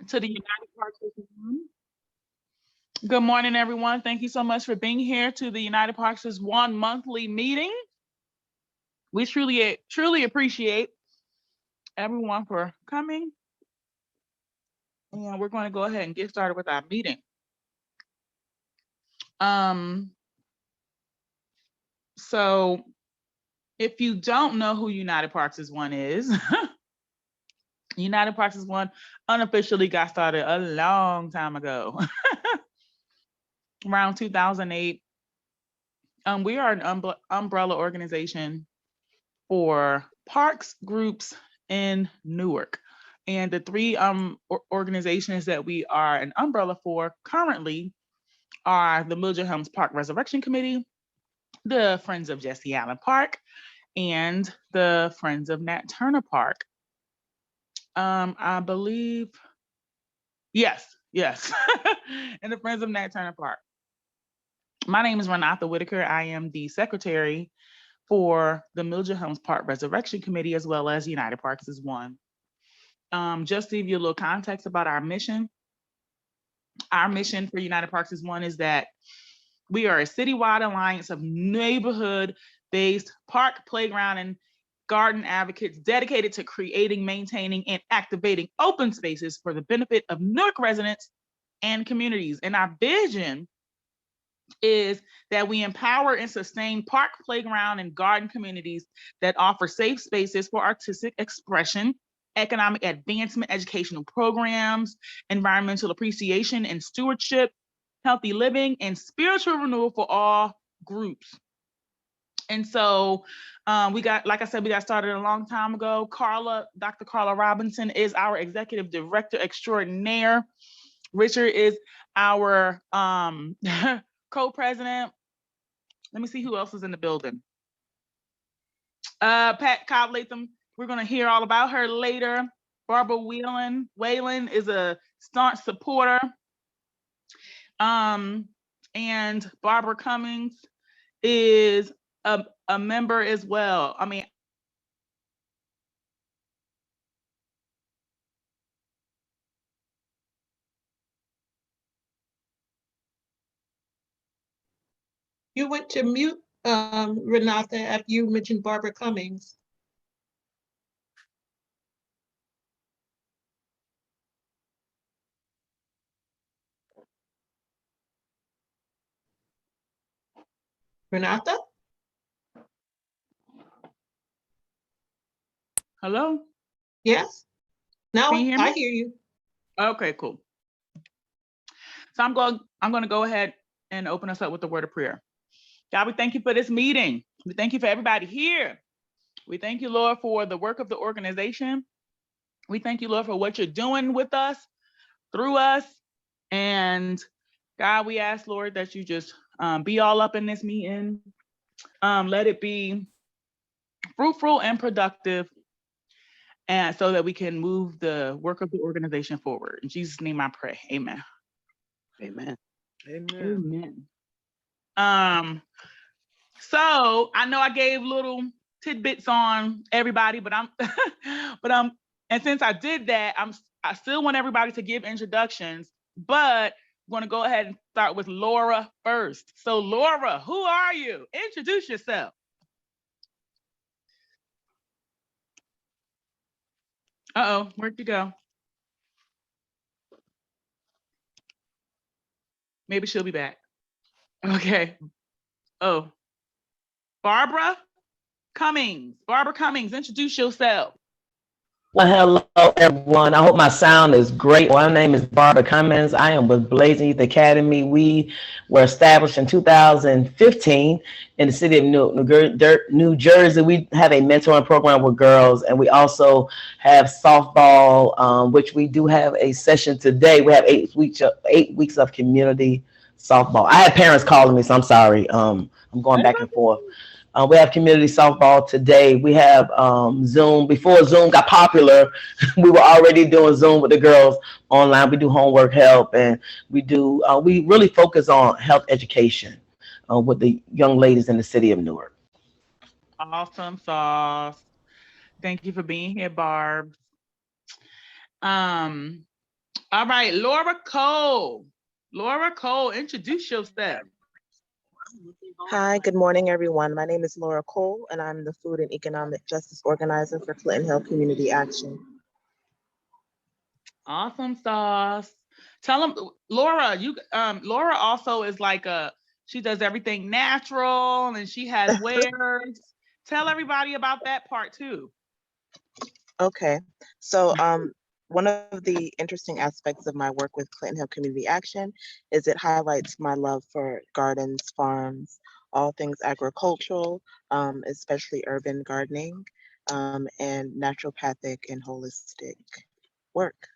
to the United Parks is One. Good morning, everyone. Thank you so much for being here to the United Parks is One monthly meeting. We truly appreciate everyone for coming. And we're going to go ahead and get started with our meeting. So if you don't know who United Parks is One is, United Parks is One unofficially got started a long time ago, around 2008. We are an umbrella organization for parks groups in Newark. And the three organizations that we are an umbrella for currently are the Mildred Helms Park Resurrection Committee, the Friends of Jesse Allen Park, and the Friends of Nat Turner Park. I believe, yes, and the Friends of Nat Turner Park. My name is Renata Whitaker. I am the secretary for the Mildred Helms Park Resurrection Committee, as well as United Parks is One. Just to give you a little context about our mission for United Parks is One is that we are a citywide alliance of neighborhood-based park, playground, and garden advocates dedicated to creating, maintaining, and activating open spaces for the benefit of Newark residents and communities. And our vision is that we empower and sustain park, playground, and garden communities that offer safe spaces for artistic expression, economic advancement, educational programs, environmental appreciation and stewardship, healthy living, and spiritual renewal for all groups. And so we got started a long time ago. Dr. Carla Robinson is our executive director extraordinaire. Richard is our co-president. Let me see who else is in the building. Pat Cobb Latham, we're going to hear all about her later. Barbara Whalen is a staunch supporter. And Barbara Cummings is a member as well. I mean, You went to mute, Renata, after you mentioned Barbara Cummings. Renata? hello? Yes? Now Can you hear me? I hear you. Okay, cool. So I'm going to go ahead and open us up with the word of prayer. God, we thank you for this meeting. We thank you for everybody here. We thank you, Lord, for the work of the organization. We thank you, Lord, for what you're doing with us, through us. And God, we ask, Lord, that you just be all up in this meeting. Let it be fruitful and productive, and so that we can move the work of the organization forward. In Jesus' name I pray. Amen. Amen. So I know I gave little tidbits on everybody, but and since I did that, I still want everybody to give introductions, but I'm going to go ahead and start with Laura first. So Laura, who are you? Introduce yourself. Uh-oh, where'd you go? Maybe she'll be back. Okay. Oh, Barbara Cummings. Barbara Cummings, introduce yourself. Well, hello, everyone. I hope my sound is great. My name is Barbara Cummins. I am with Blazing Youth Academy. We were established in 2015 in the city of New Jersey. We have a mentoring program with girls, and we also have softball, which we do have a session today. We have 8 weeks of community softball. I had parents calling me, so I'm sorry. I'm going back and forth. We have community softball today. We have Zoom. Before Zoom got popular, we were already doing Zoom with the girls online. We do homework help, and we really focus on health education with the young ladies in the city of Newark. Awesome sauce. Thank you for being here, Barb. All right, Laura Cole. Laura Cole, introduce yourself. Hi, good morning, everyone. My name is Laura Cole, and I'm the Food and Economic Justice Organizer for Clinton Hill Community Action. Awesome sauce. Tell them, Laura. Laura also is like she does everything natural, and she has wares. Tell everybody about that part too. Okay, so one of the interesting aspects of my work with Clinton Hill Community Action is it highlights my love for gardens, farms, all things agricultural, especially urban gardening, and naturopathic and holistic work,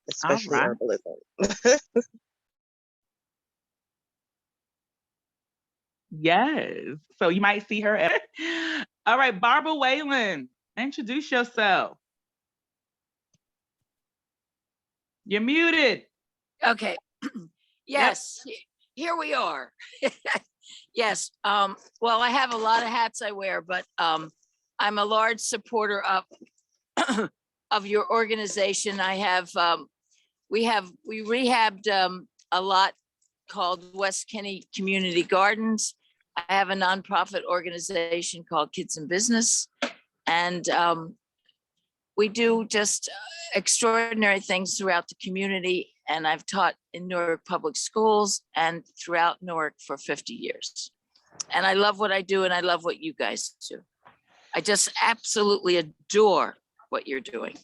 especially All right. herbalism. Yes. So you might see her. All right, Barbara Whalen, introduce yourself. You're muted. Okay. Yes, here we are. Yes. Well, I have a lot of hats I wear, but I'm a large supporter of of your organization. I have we rehabbed a lot called West Kenny Community Gardens. I have a nonprofit organization called Kids in Business, and we do just extraordinary things throughout the community. And I've taught in Newark public schools and throughout Newark for 50 years. And I love what I do, and I love what you guys do. I just absolutely adore what you're doing.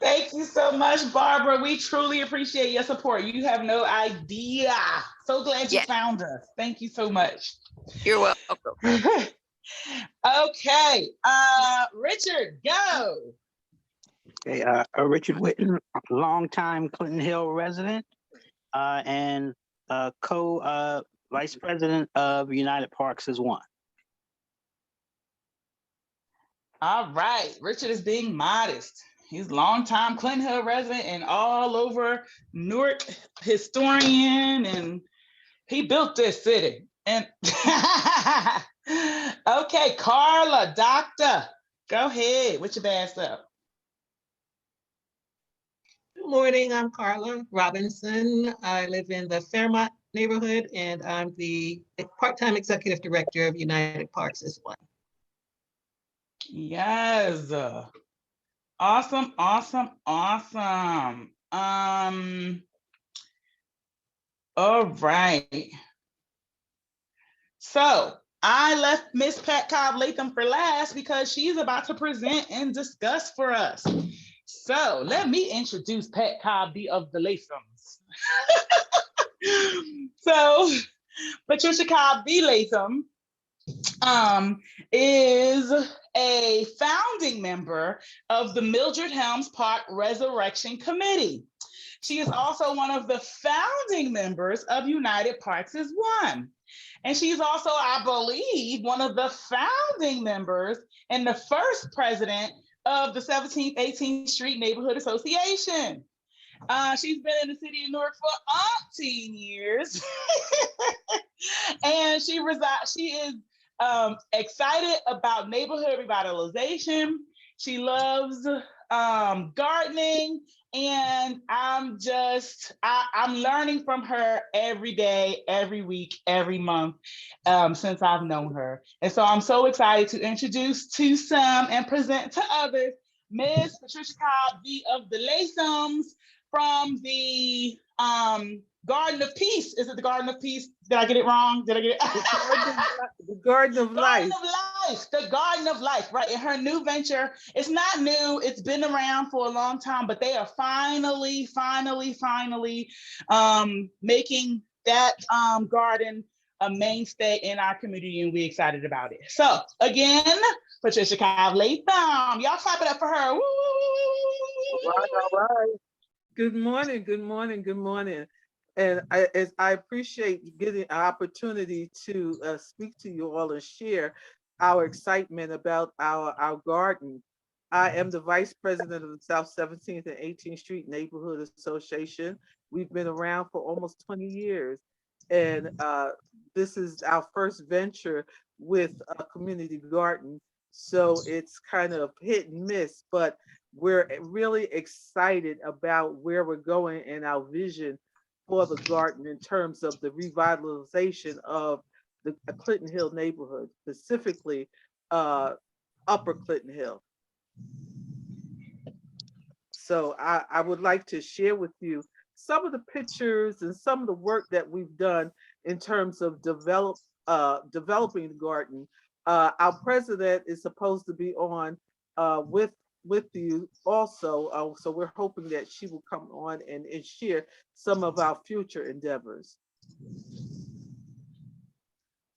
Thank you so much, Barbara. We truly appreciate your support. You have no idea. So glad you found us. Thank you so much. You're welcome. Okay, Richard, go. Okay, Richard Whitton, longtime Clinton Hill resident and co-vice president of United Parks as one. All right, Richard is being modest. He's longtime Clinton Hill resident and all over Newark historian, and he built this city. And okay, Carla, doctor, go ahead with your bad stuff. Good morning, I'm Carla Robinson. I live in the Fairmont neighborhood, and I'm the part-time executive director of United Parks as well. Yes. Awesome, awesome, awesome. All right. So I left Miss Pat Cobb Latham for last because she's about to present and discuss for us. So let me introduce Pat Cobb of the Lathams. So Patricia Cobb Latham is a founding member of the Mildred Helms Park Resurrection Committee. She is also one of the founding members of United Parks as one. And she's also, I believe, one of the founding members and the first president of the 17th, 18th Street Neighborhood Association. She's been in the city of Newark for 18 years. And she is excited about neighborhood revitalization. She loves gardening, and I'm learning from her every day, every week, every month since I've known her. And so I'm so excited to introduce to some and present to others Miss Patricia Cobb of the Lathams from the Garden of Peace. Is it the Garden of Peace? Did I get it wrong? Did I get it? The Garden of Life. The Garden of Life, right? And her new venture, it's not new, it's been around for a long time, but they are finally making that garden a mainstay in our community, and we're excited about it. So again, Patricia Cobb Latham, y'all clap it up for her. Woo! All right. Good morning, good morning, good morning. And I appreciate getting an opportunity to speak to you all and share our excitement about our garden. I am the vice president of the South 17th and 18th Street Neighborhood Association. We've been around for almost 20 years. And this is our first venture with a community garden. So it's kind of hit and miss, but we're really excited about where we're going and our vision for the garden in terms of the revitalization of the Clinton Hill neighborhood, specifically Upper Clinton Hill. So I would like to share with you some of the pictures and some of the work that we've done in terms of developing the garden. Our president is supposed to be on with you also, so we're hoping that she will come on and share some of our future endeavors.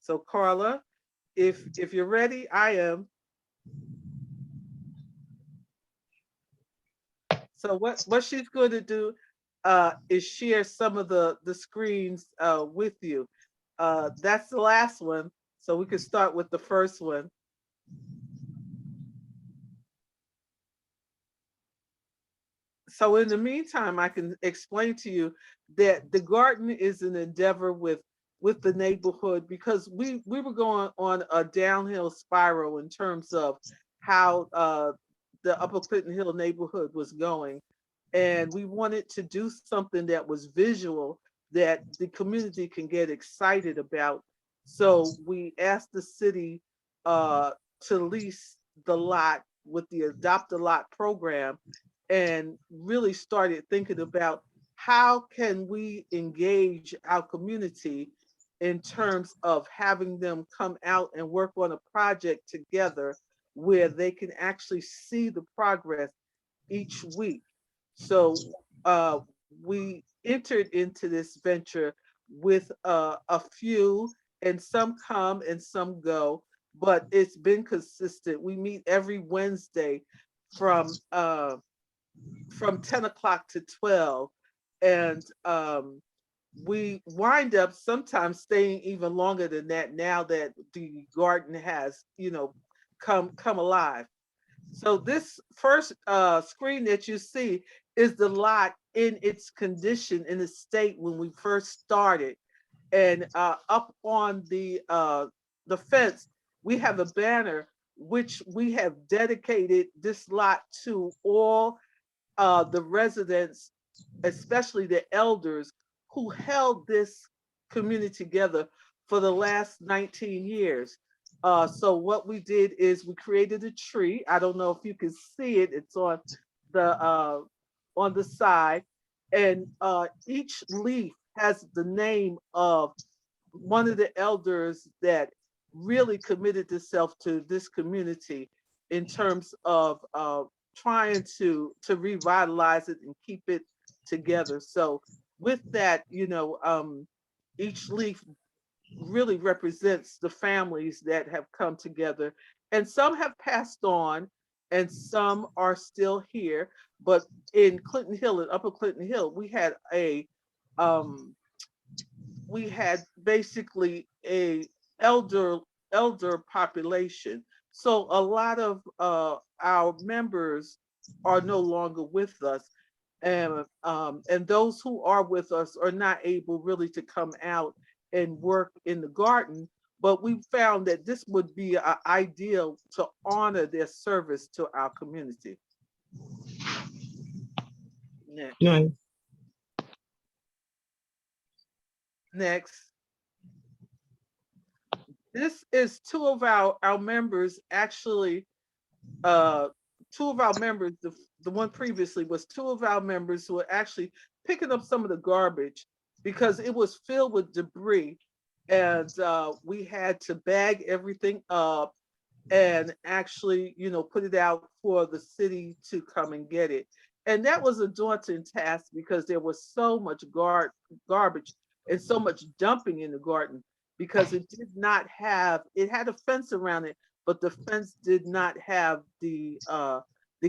So Carla, if you're ready, I am. So what she's going to do is share some of the screens with you. That's the last one, so we can start with the first one. So in the meantime, I can explain to you that the garden is an endeavor with the neighborhood, because we were going on a downhill spiral in terms of how the Upper Clinton Hill neighborhood was going. And we wanted to do something that was visual that the community can get excited about. So we asked the city to lease the lot with the Adopt a Lot program, and really started thinking about how can we engage our community in terms of having them come out and work on a project together where they can actually see the progress each week. So we entered into this venture with a few, and some come and some go, but it's been consistent. We meet every Wednesday from 10 o'clock to 12, and we wind up sometimes staying even longer than that now that the garden has, come alive. So this first screen that you see is the lot in its condition, in its state when we first started. And up on the fence, we have a banner which we have dedicated this lot to all the residents, especially the elders who held this community together for the last 19 years. So what we did is we created a tree. I don't know if you can see it. It's on the side, and each leaf has the name of one of the elders that really committed themselves to this community in terms of trying to revitalize it and keep it together. So with that, each leaf really represents the families that have come together, and some have passed on and some are still here. But in Clinton Hill, in Upper Clinton Hill, we had basically a elder population. So a lot of our members are no longer with us, and those who are with us are not able really to come out and work in the garden. But we found that this would be ideal to honor their service to our community. Next. Nice. Next. This is two of our members, actually, two of our members, the one previously was two of our members who were actually picking up some of the garbage because it was filled with debris. And we had to bag everything up and actually, put it out for the city to come and get it. And that was a daunting task because there was so much garbage and so much dumping in the garden, because it had a fence around it, but the fence did not have the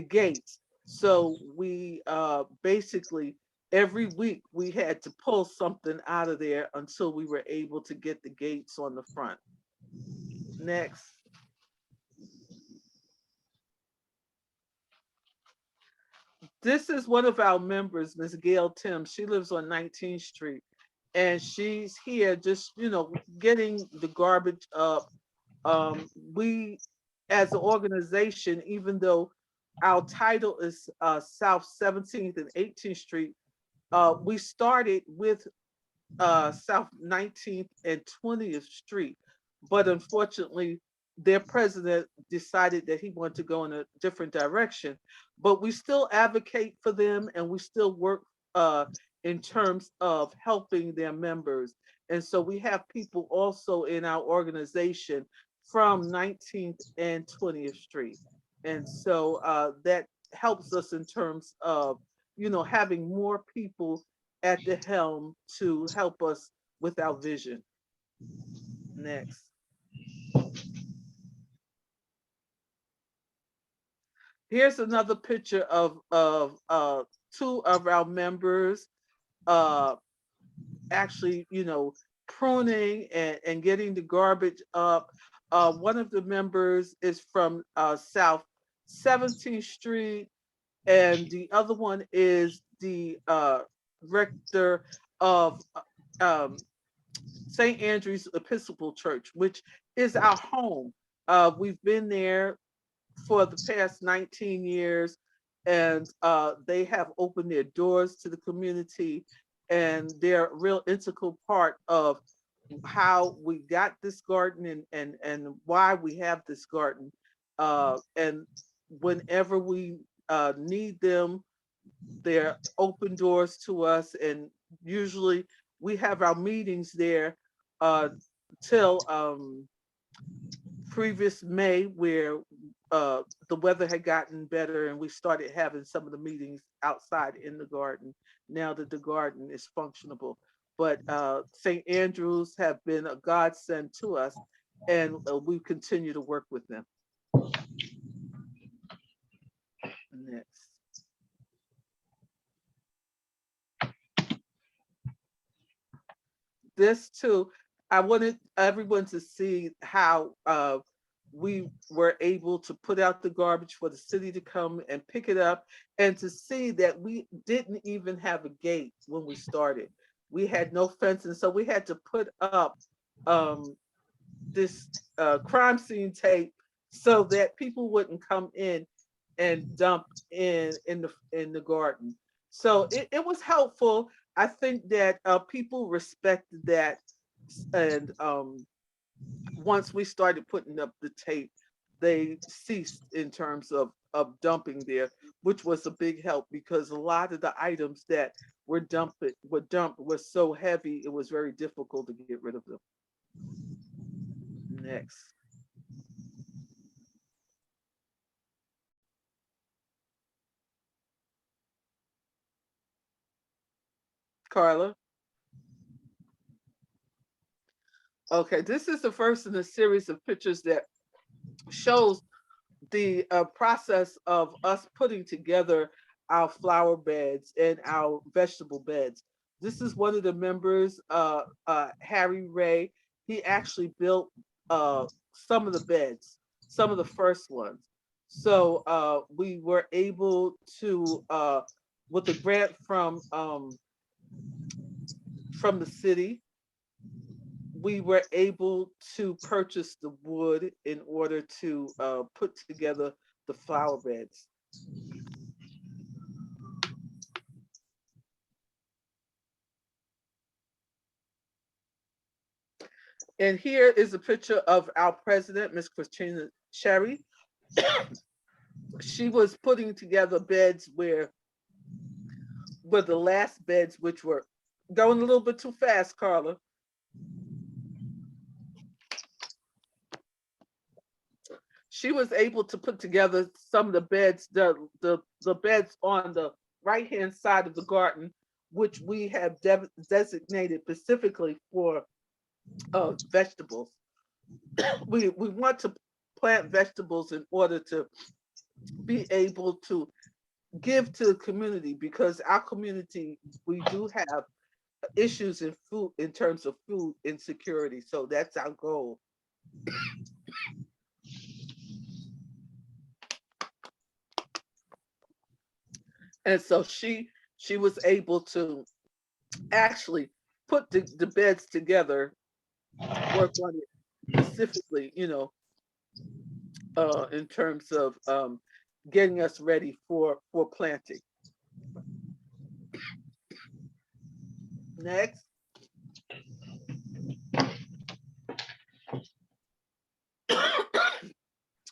gates. So we basically every week we had to pull something out of there until we were able to get the gates on the front. Next. This is one of our members, Ms. Gail Tim. She lives on 19th Street, and she's here just, getting the garbage up. We, as an organization, even though our title is South 17th and 18th Street. We started with South 19th and 20th Street, but unfortunately, their president decided that he wanted to go in a different direction. But we still advocate for them, and we still work in terms of helping their members. And so we have people also in our organization from 19th and 20th Street. And so that helps us in terms of, having more people at the helm to help us with our vision. Next. Here's another picture of two of our members actually, pruning and getting the garbage up. One of the members is from South 17th Street, and the other one is the rector of St. Andrew's Episcopal Church, which is our home. We've been there for the past 19 years, and they have opened their doors to the community, and they're a real integral part of how we got this garden and why we have this garden. And whenever we need them, they're open doors to us, and usually we have our meetings there till previous May, where the weather had gotten better and we started having some of the meetings outside in the garden, now that the garden is functionable. But St. Andrews have been a godsend to us, and we continue to work with them. Next. This too, I wanted everyone to see how we were able to put out the garbage for the city to come and pick it up, and to see that we didn't even have a gate when we started. We had no fence, and so we had to put up this crime scene tape so that people wouldn't come in and dump in the garden. So it was helpful. I think that people respected that, and once we started putting up the tape, they ceased in terms of dumping there, which was a big help, because a lot of the items that were dumped were so heavy, it was very difficult to get rid of them. Next. Carla. Okay, this is the first in a series of pictures that shows the process of us putting together our flower beds and our vegetable beds. This is one of the members, Harry Ray. He actually built some of the beds, some of the first ones. So we were able to, with a grant from the city, we were able to purchase the wood in order to put together the flower beds. And here is a picture of our president, Miss Christina Cherry. She was putting together beds where the last beds, which were going a little bit too fast, Carla. She was able to put together some of the beds, the beds on the right-hand side of the garden, which we have designated specifically for vegetables. We want to plant vegetables in order to be able to give to the community, because our community, we do have issues in food, in terms of food insecurity. So that's our goal. And so she was able to actually put the beds together, work on it specifically, in terms of getting us ready for planting. Next.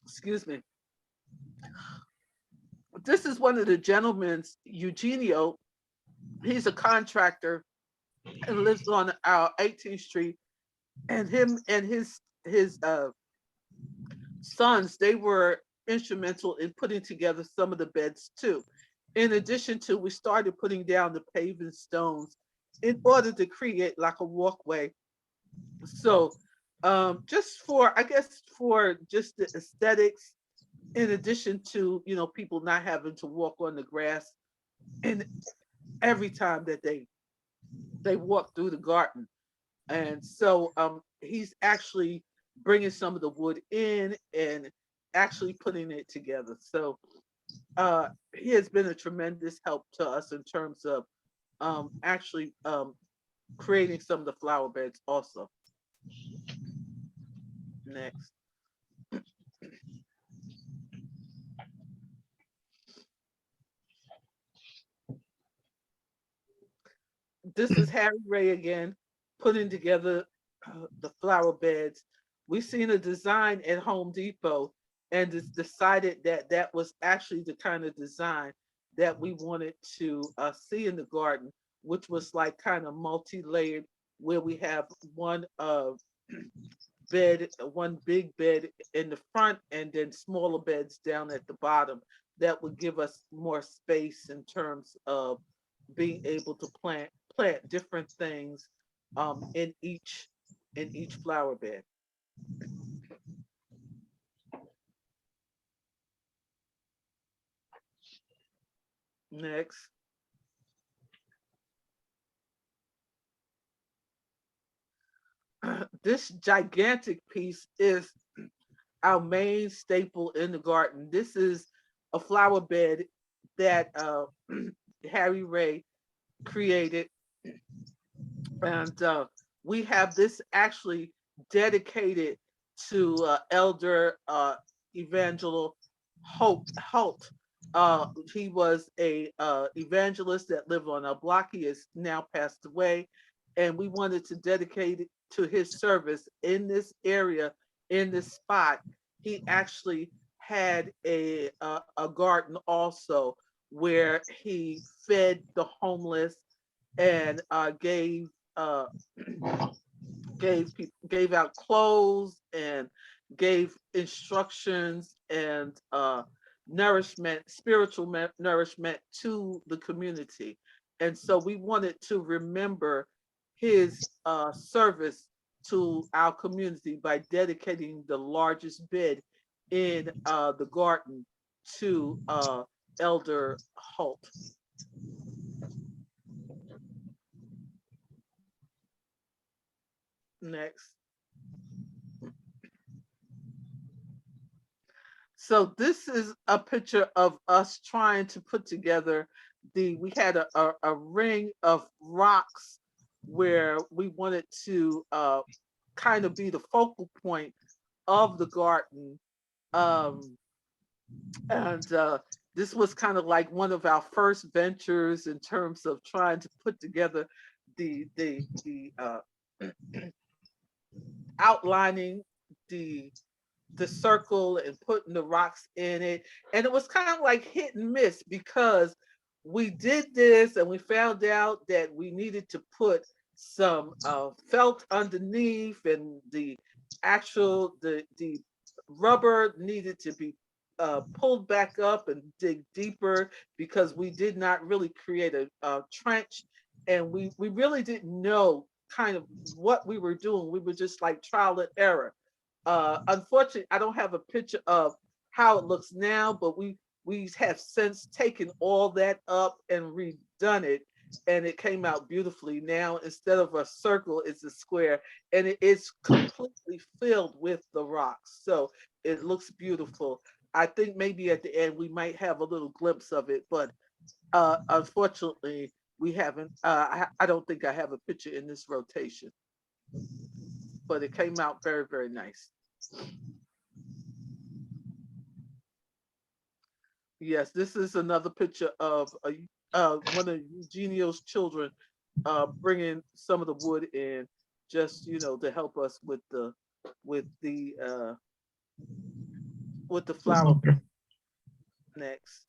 Excuse me. This is one of the gentlemen's, Eugenio. He's a contractor and lives on our 18th Street. And him and his sons, they were instrumental in putting together some of the beds too. In addition to, we started putting down the paving stones in order to create like a walkway. So just for, I guess, for just the aesthetics, in addition to, you know, people not having to walk on the grass and every time that they walk through the garden. And so he's actually bringing some of the wood in and actually putting it together. So he has been a tremendous help to us in terms of actually creating some of the flower beds also. Next. This is Harry Ray again, putting together the flower beds. We've seen a design at Home Depot and decided that that was actually the kind of design that we wanted to see in the garden, which was like kind of multi-layered, where we have one bed, one big bed in the front, and then smaller beds down at the bottom. That would give us more space in terms of being able to plant different things in each flower bed. Next. This gigantic piece is our main staple in the garden. This is a flower bed that Harry Ray created. And we have this actually dedicated to Elder Evangel Holt. He was a evangelist that lived on our block. He has now passed away, and we wanted to dedicate it to his service in this area, in this spot. He actually had a garden also where he fed the homeless and gave out clothes and gave instructions and nourishment, spiritual nourishment to the community. And so we wanted to remember his service to our community by dedicating the largest bed in the garden to Elder Holt. Next. So this is a picture of us trying to put together we had a ring of rocks where we wanted to kind of be the focal point of the garden. And this was kind of like one of our first ventures in terms of trying to put together the outlining the circle and putting the rocks in it. And it was kind of like hit and miss because we did this and we found out that we needed to put some felt underneath, and the rubber needed to be pulled back up and dig deeper because we did not really create a trench, and we really didn't know kind of what we were doing. We were just like trial and error. Unfortunately, I don't have a picture of how it looks now, but we have since taken all that up and redone it, and it came out beautifully. Now, instead of a circle, it's a square, and it is completely filled with the rocks. So it looks beautiful. I think maybe at the end we might have a little glimpse of it, but unfortunately, we haven't. I don't think I have a picture in this rotation, but it came out very, very nice. Yes, this is another picture of one of Eugenio's children bringing some of the wood in, just to help us with the uh, with the flower next.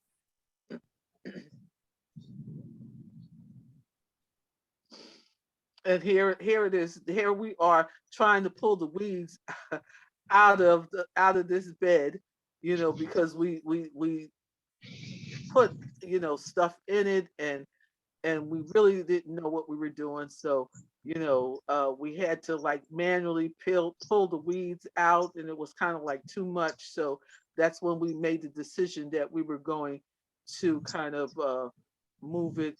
And here it is. Here we are trying to pull the weeds out of this bed, because we put stuff in it, and we really didn't know what we were doing. So we had to like manually pull the weeds out, and it was kind of like too much. So that's when we made the decision that we were going to kind of move it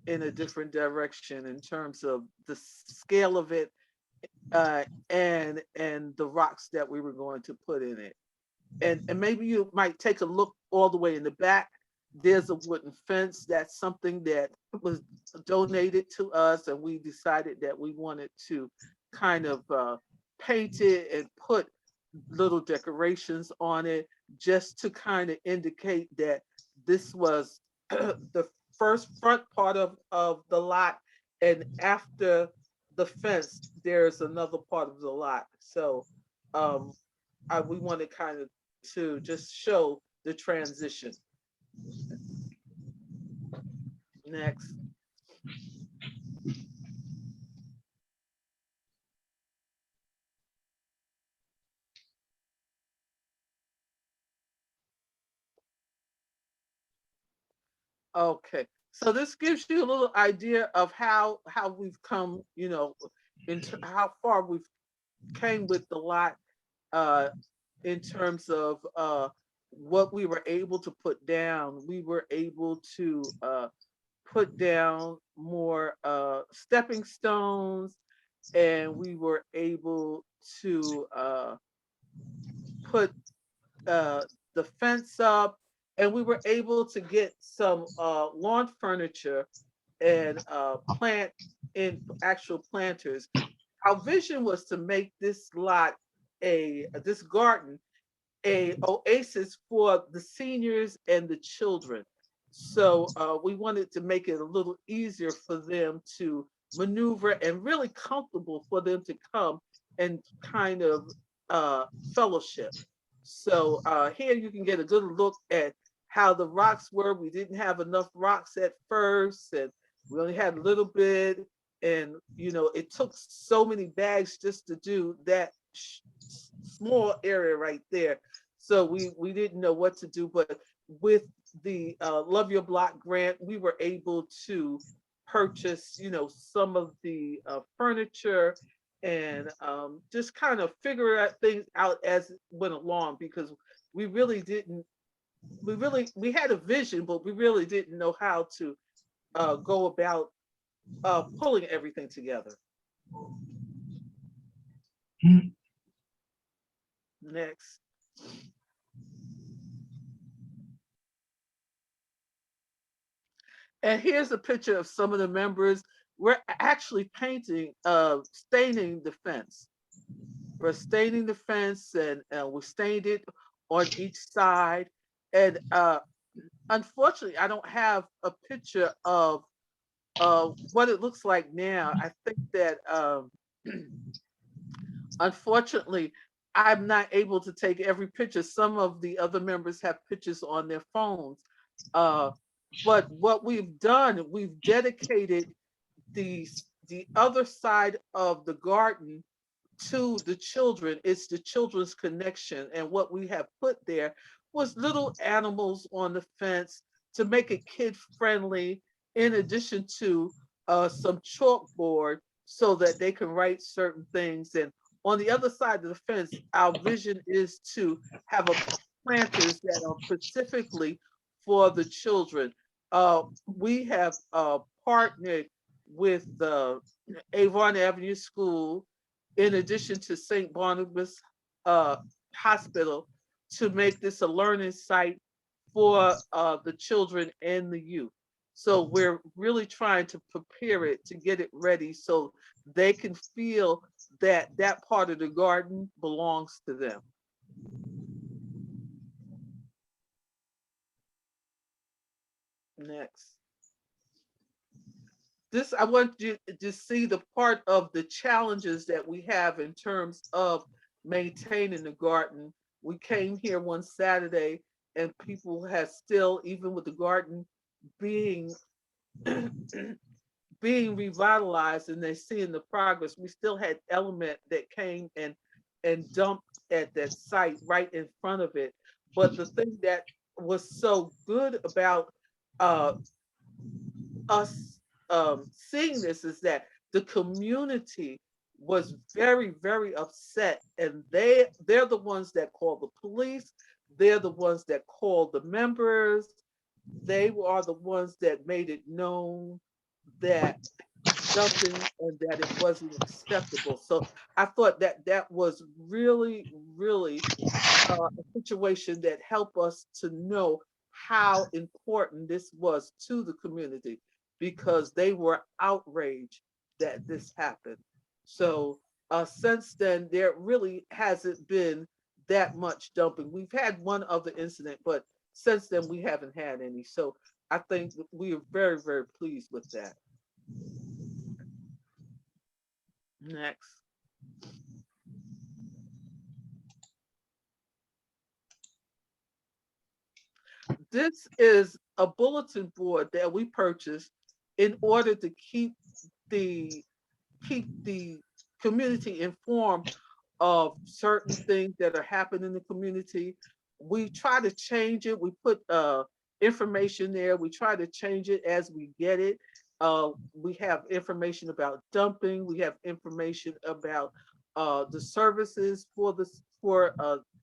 in a different direction in terms of the scale of it, and the rocks that we were going to put in it. And maybe you might take a look all the way in the back. There's a wooden fence. That's something that was donated to us, and we decided that we wanted to kind of paint it and put little decorations on it, just to kind of indicate that this was the first front part of the lot, and after the fence, there's another part of the lot. So we wanted kind of to just show the transition. Next. Okay, so this gives you a little idea of how we've come, into how far we've came with the lot, uh, in terms of what we were able to put down. We were able to put down more stepping stones, and we were able to put the fence up, and we were able to get some lawn furniture and plant in actual planters. Our vision was to make this lot this garden a oasis for the seniors and the children. So we wanted to make it a little easier for them to maneuver, and really comfortable for them to come and kind of fellowship. So here you can get a good look at how the rocks were. We didn't have enough rocks at first, and we only had a little bit. And it took so many bags just to do that small area right there. So we didn't know what to do. But with the Love Your Block grant, we were able to purchase, some of the furniture, and just kind of figure out things out as it went along, because we really didn't, we had a vision, but we really didn't know how to go about pulling everything together. Next. And here's a picture of some of the members. We're actually painting, staining the fence. We're staining the fence, and we stained it on each side. And unfortunately, I don't have a picture of what it looks like now. I think that unfortunately, I'm not able to take every picture. Some of the other members have pictures on their phones. But what we've done, we've dedicated the other side of the garden to the children. It's the children's connection. And what we have put there was little animals on the fence to make it kid friendly, in addition to some chalkboard so that they can write certain things. And on the other side of the fence, our vision is to have a planters that are specifically for the children. We have partnered with the Avon Avenue School, in addition to St. Barnabas Hospital, to make this a learning site for the children and the youth. So we're really trying to prepare it, to get it ready, so they can feel that that part of the garden belongs to them. Next. This, I want you to see the part of the challenges that we have in terms of maintaining the garden. We came here one Saturday and people have still, even with the garden being being revitalized and they're seeing the progress, we still had element that came and dumped at that site right in front of it. But the thing that was so good about uh, us seeing this is that the community was very, very upset, and they're the ones that called the police. They're the ones that called the members. They are the ones that made it known that dumping and that it wasn't acceptable. So I thought that that was really, really a situation that helped us to know how important this was to the community because they were outraged that this happened. So since then, there really hasn't been that much dumping. We've had one other incident, but since then we haven't had any. So I think we are very, very pleased with that. Next. This is a bulletin board that we purchased in order to the keep the community informed of certain things that are happening in the community. We try to change it. We put information there. We try to change it as we get it. We have information about dumping. We have information about the services for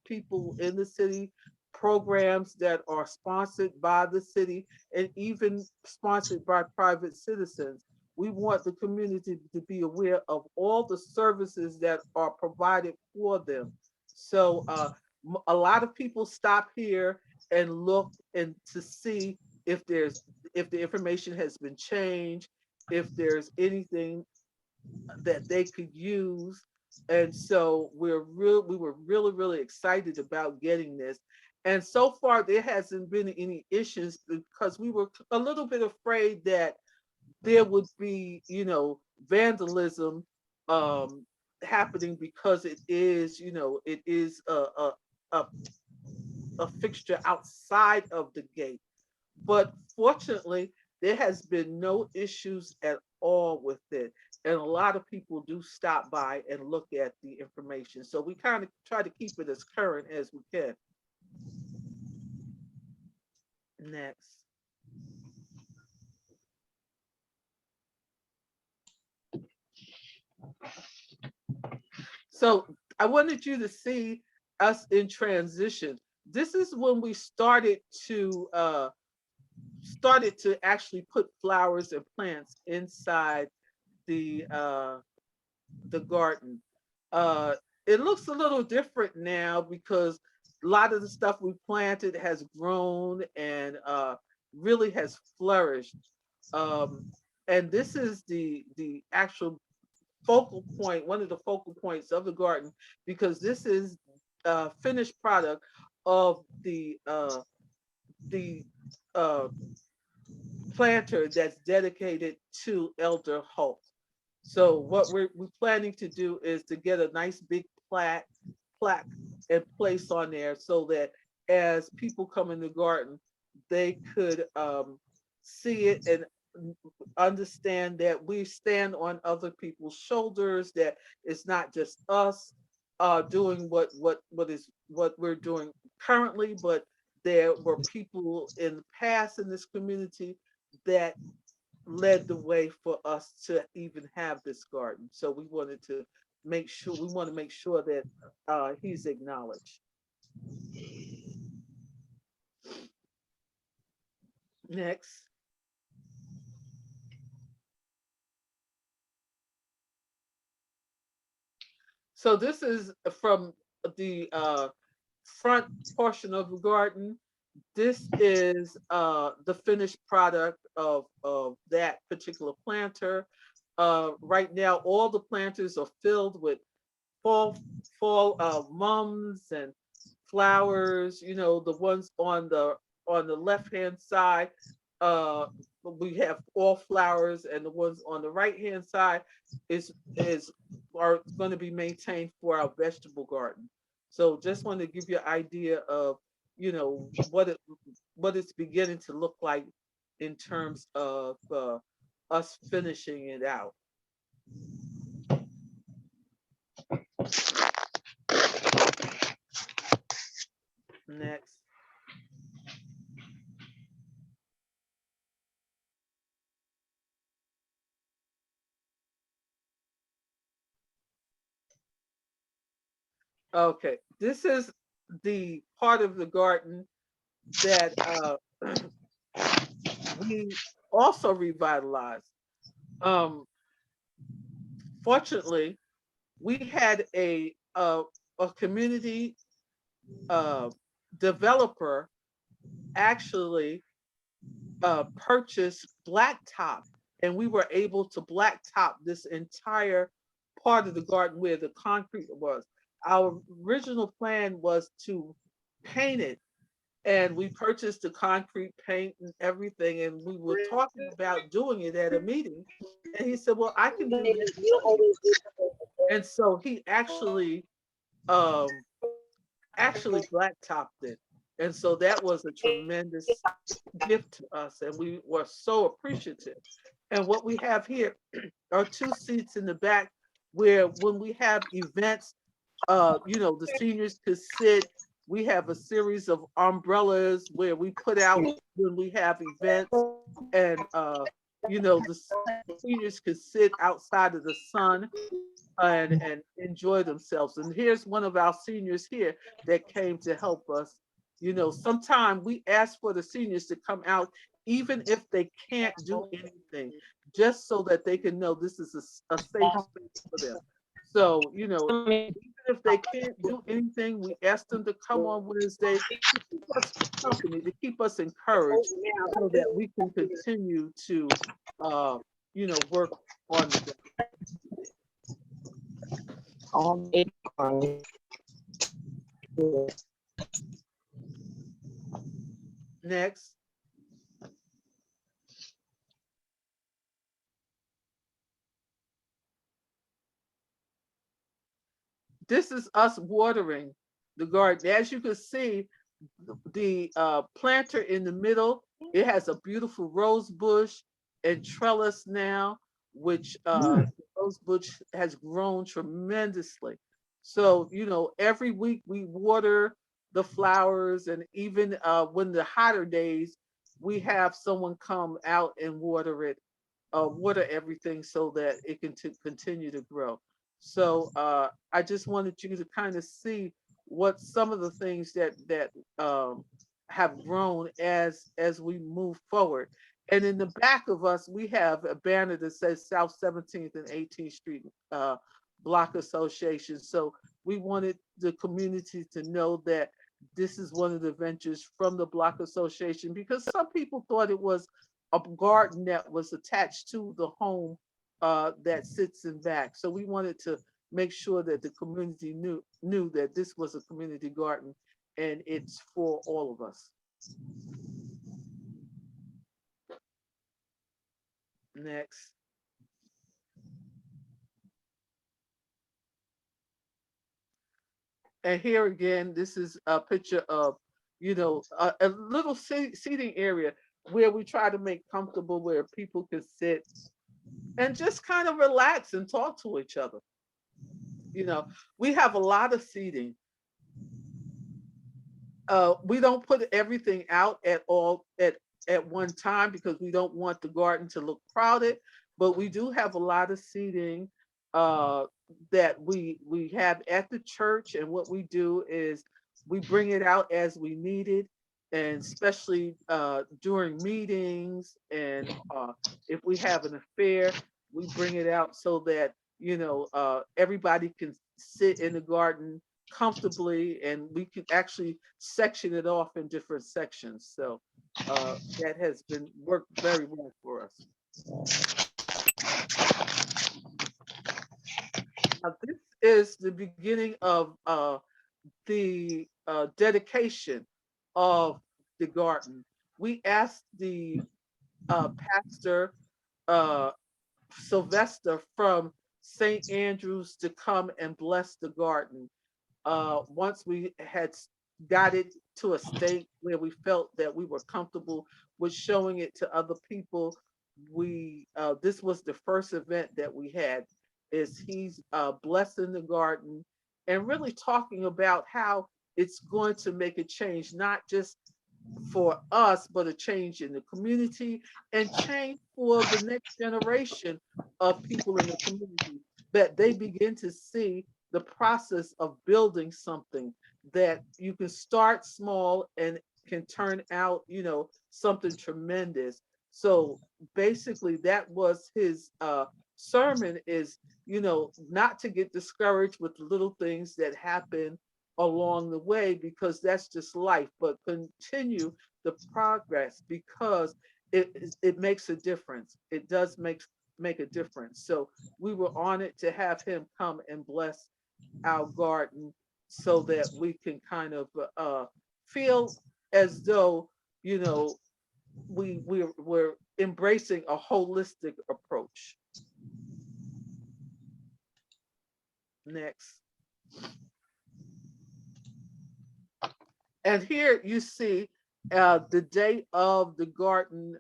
people in the city, programs that are sponsored by the city, and even sponsored by private citizens. We want the community to be aware of all the services that are provided for them. So a lot of people stop here and look and to see if the information has been changed, if there's anything that they could use. And so we were really, really excited about getting this. And so far there hasn't been any issues because we were a little bit afraid that there would be, vandalism happening because it is a, a fixture outside of the gate. But fortunately, there has been no issues at all with it. And a lot of people do stop by and look at the information. So we kind of try to keep it as current as we can. Next. So I wanted you to see us in transition. This is when we started to actually put flowers and plants inside the garden. It looks a little different now because a lot of the stuff we planted has grown and really has flourished. And this is the actual focal point, one of the focal points of the garden, because this is a finished product of the planter that's dedicated to Elder Holt. So what we're planning to do is to get a nice big plaque and place on there so that as people come in the garden, they could see it and understand that we stand on other people's shoulders, that it's not just us doing what we're doing currently, but there were people in the past in this community that led the way for us to even have this garden. So we want to make sure that he's acknowledged. Next. So this is from the front portion of the garden. This is the finished product of that particular planter. Right now, all the planters are filled with fall mums and flowers. The ones on the left hand side we have all flowers, and the ones on the right hand side is are going to be maintained for our vegetable garden. So just want to give you an idea of, you know, what it's beginning to look like in terms of us finishing it out. Next. Okay, this is the part of the garden that we also revitalized. Um, Fortunately, we had a community uh, developer actually purchase blacktop, and we were able to blacktop this entire part of the garden where the concrete was. Our original plan was to paint it, and we purchased the concrete paint and everything, and we were talking about doing it at a meeting. And he said, "Well, I can do that for you." And so he um, actually blacktopped it. And so that was a tremendous gift to us, and we were so appreciative. And what we have here are two seats in the back where when we have events, you know, the seniors could sit. We have a series of umbrellas where we put out when we have events, and you know, the seniors could sit outside of the sun and enjoy themselves. And here's one of our seniors here that came to help us. You know, sometimes we ask for the seniors to come out, even if they can't do anything, just so that they can know this is a safe space for them. So, you know, even if they can't do anything, we ask them to come on Wednesday to keep us company, to keep us encouraged, so that we can continue to, you know, work on the next. This is us watering the garden. As you can see, the planter in the middle, it has a beautiful rose bush and trellis now, which the rose bush has grown tremendously. So, you know, every week we water the flowers, and even when the hotter days, we have someone come out and water everything so that it can continue to grow. So I just wanted you to kind of see what some of the things that have grown as we move forward. And in the back of us, we have a banner that says South 17th and 18th Street Block Association. So we wanted the community to know that this is one of the ventures from the Block Association, because some people thought it was a garden that was attached to the home that sits in back. So we wanted to make sure that the community knew that this was a community garden, and it's for all of us. Next. And here again, this is a picture of, you know, a little seating area where we try to make comfortable, where people can sit and just kind of relax and talk to each other. You know, we have a lot of seating. We don't put everything out at one time, because we don't want the garden to look crowded, but we do have a lot of seating uh, that we have at the church. And what we do is we bring it out as we need it, and especially during meetings, and if we have an affair, we bring it out so that, you know, everybody can sit in the garden comfortably, and we can actually section it off in different sections. So that has been worked very well for us. Now, this is the beginning of the dedication of the garden. We asked the Pastor Sylvester from St. Andrews to come and bless the garden. Once we had got it to a state where we felt that we were comfortable with showing it to other people, we this was the first event that we had. Is he's blessing the garden and really talking about how it's going to make a change, not just for us, but a change in the community and change for the next generation of people in the community, that they begin to see the process of building something that you can start small and can turn out, something tremendous. So basically that was his sermon is, not to get discouraged with little things that happen along the way, because that's just life, but continue the progress, because it makes a difference. It does make a difference. So we were honored to have him come and bless our garden, so that we can kind of feel as though, we're embracing a holistic approach. Next. And here you see the day of the garden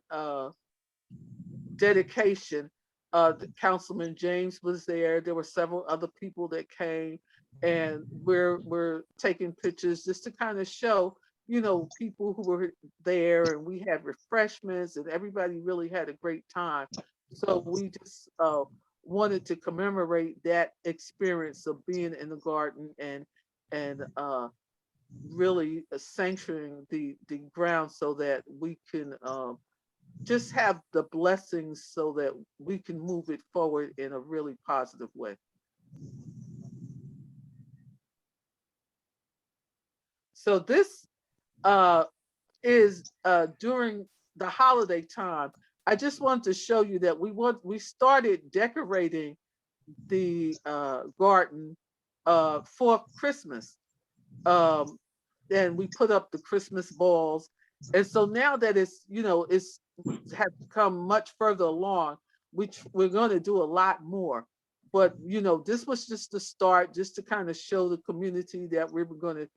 dedication. Councilman James was there. There were several other people that came, and we're taking pictures just to kind of show, people who were there, and we had refreshments, and everybody really had a great time. So we just wanted to commemorate that experience of being in the garden and really sanctioning the ground, so that we can just have the blessings, so that we can move it forward in a really positive way. So this is during the holiday time. I just want to show you that we started decorating the garden for Christmas. And we put up the Christmas balls. And so now that it's has come much further along, which we're going to do a lot more. But this was just the start, just to kind of show the community that we were going to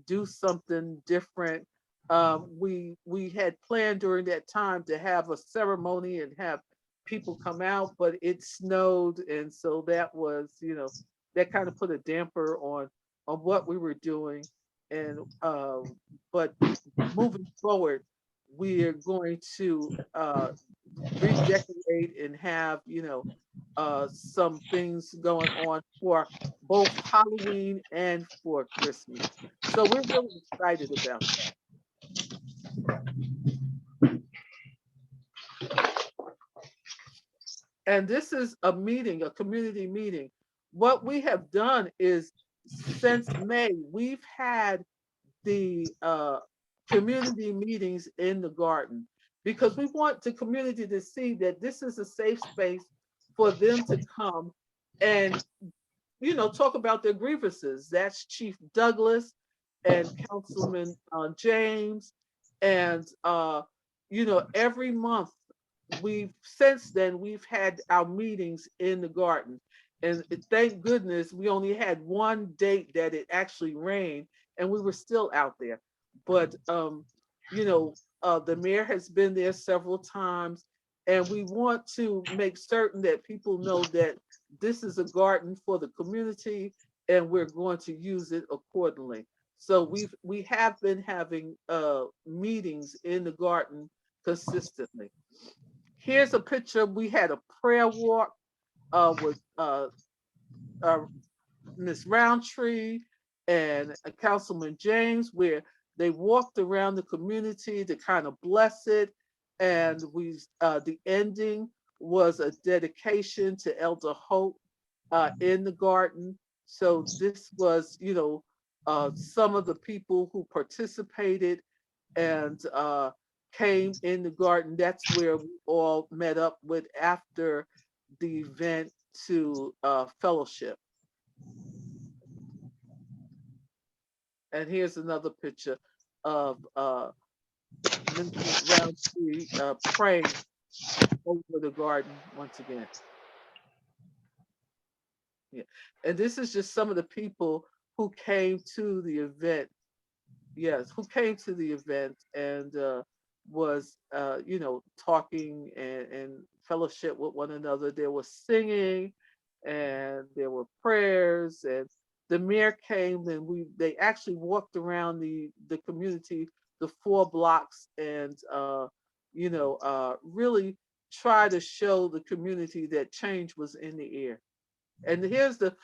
do something different. We had planned during that time to have a ceremony and have people come out, but it snowed, and so that was, that kind of put a damper on what we were doing. And but moving forward, we are going to redecorate and have, some things going on for both Halloween and for Christmas. So we're really excited about that. And this is a meeting, a community meeting. What we have done is, since May, we've had the community meetings in the garden, because we want the community to see that this is a safe space for them to come and, talk about their grievances. That's Chief Douglas and Councilman James. And, every month since then, we've had our meetings in the garden. And thank goodness we only had one date that it actually rained, and we were still out there. But, the mayor has been there several times, and we want to make certain that people know that this is a garden for the community, and we're going to use it accordingly. So we have been having meetings in the garden consistently. Here's a picture. We had a prayer walk with Ms. Roundtree and Councilman James, where they walked around the community to kind of bless it. And the ending was a dedication to Elder Hope in the garden. So this was, some of the people who participated and came in the garden. That's where we all met up with after the event to fellowship. And here's another picture of Minister Roundtree praying over the garden once again. Yeah. And this is just some of the people who came to the event. Yes, who came to the event and was, talking and fellowship with one another. There was singing and there were prayers, and the mayor came and they actually walked around the community, the 4 blocks, and really try to show the community that change was in the air. And here's the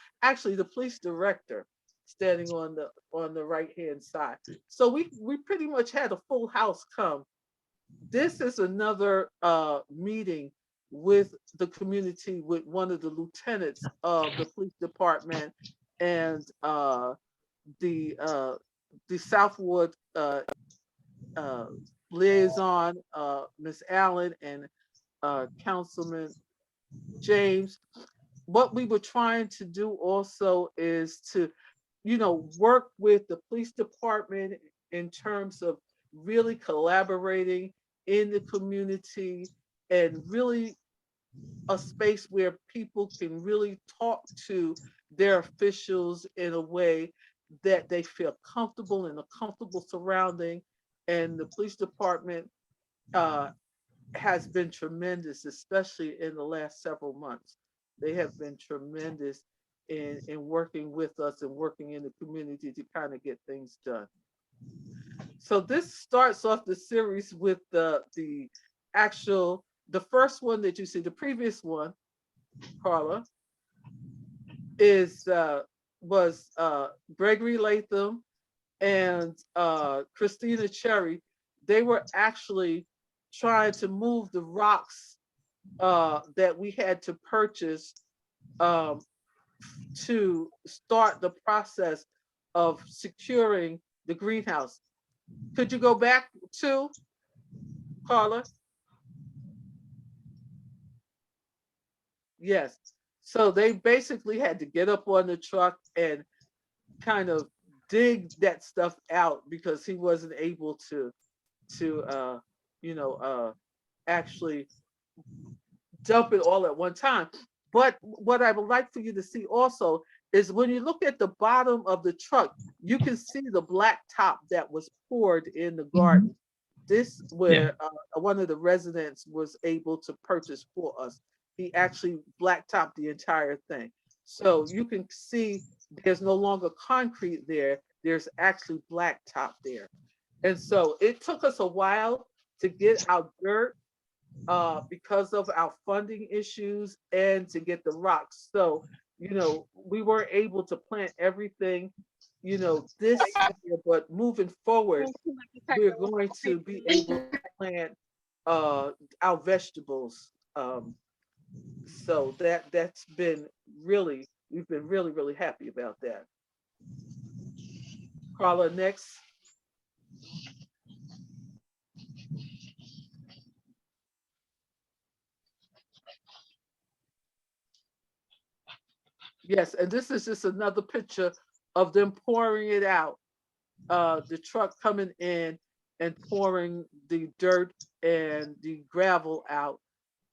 police director standing on the right hand side. So we pretty much had a full house come. This is another meeting with the community, with one of the lieutenants of the police department and the Southwood uh, liaison, Miss Allen, and Councilman James. What we were trying to do also is to, work with the police department in terms of really collaborating in the community, and really a space where people can really talk to their officials in a way that they feel comfortable, in a comfortable surrounding. And the police department uh, has been tremendous, especially in the last several months. They have been tremendous in working with us and working in the community to kind of get things done. So this starts off the series with the first one that you see. The previous one, Carla, was Gregory Latham and Christina Cherry. They were actually trying to move the rocks that we had to purchase um, to start the process of securing the greenhouse. Could you go back to Carla? Yes. So they basically had to get up on the truck and kind of dig that stuff out, because he wasn't able to actually dump it all at one time. But what I would like for you to see also is, when you look at the bottom of the truck, you can see the black top that was poured in the garden. This where one of the residents was able to purchase for us. He actually blacktopped the entire thing. So you can see there's no longer concrete there. There's actually blacktop there. And so it took us a while to get our dirt because of our funding issues, and to get the rocks. So, we weren't able to plant everything, this year, but moving forward, we're going to be able to plant our vegetables. So that's been really, we've been really, really happy about that. Carla, next. Yes, and this is just another picture of them pouring it out. The truck coming in and pouring the dirt and the gravel out.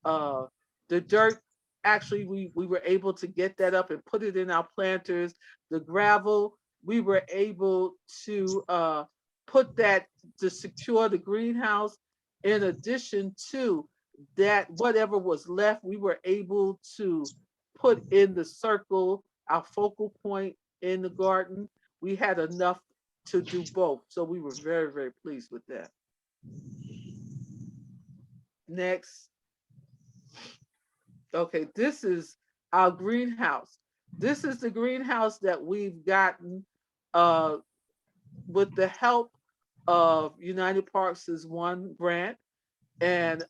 Uh, the dirt, actually, we were able to get that up and put it in our planters. The gravel, we were able to put that to secure the greenhouse. In addition to that, whatever was left, we were able to put in the circle, our focal point in the garden. We had enough to do both. So we were very, very pleased with that. Next. Okay, this is our greenhouse. This is the greenhouse that we've gotten with the help of United Parks is One grant. And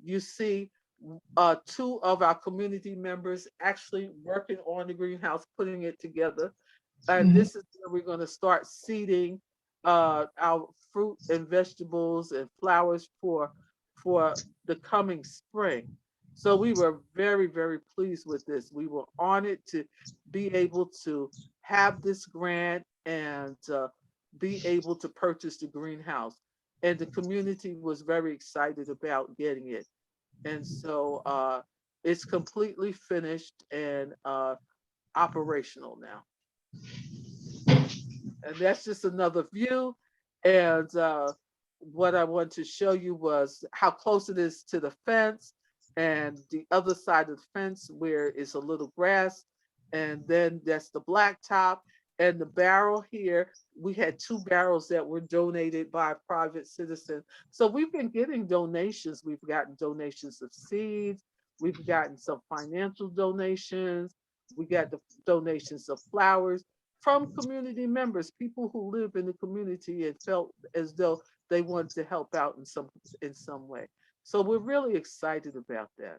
you see 2 of our community members actually working on the greenhouse, putting it together. And this is where we're going to start seeding our fruit and vegetables and flowers for the coming spring. So we were very, very pleased with this. We were honored to be able to have this grant and be able to purchase the greenhouse. And the community was very excited about getting it. And so it's completely finished and operational now. And that's just another view. And what I want to show you was how close it is to the fence, and the other side of the fence where it's a little grass. And then that's the blacktop. And the barrel here, we had 2 barrels that were donated by a private citizen. So we've been getting donations. We've gotten donations of seeds. We've gotten some financial donations. We got the donations of flowers from community members, people who live in the community and felt as though they wanted to help out in some way. So we're really excited about that.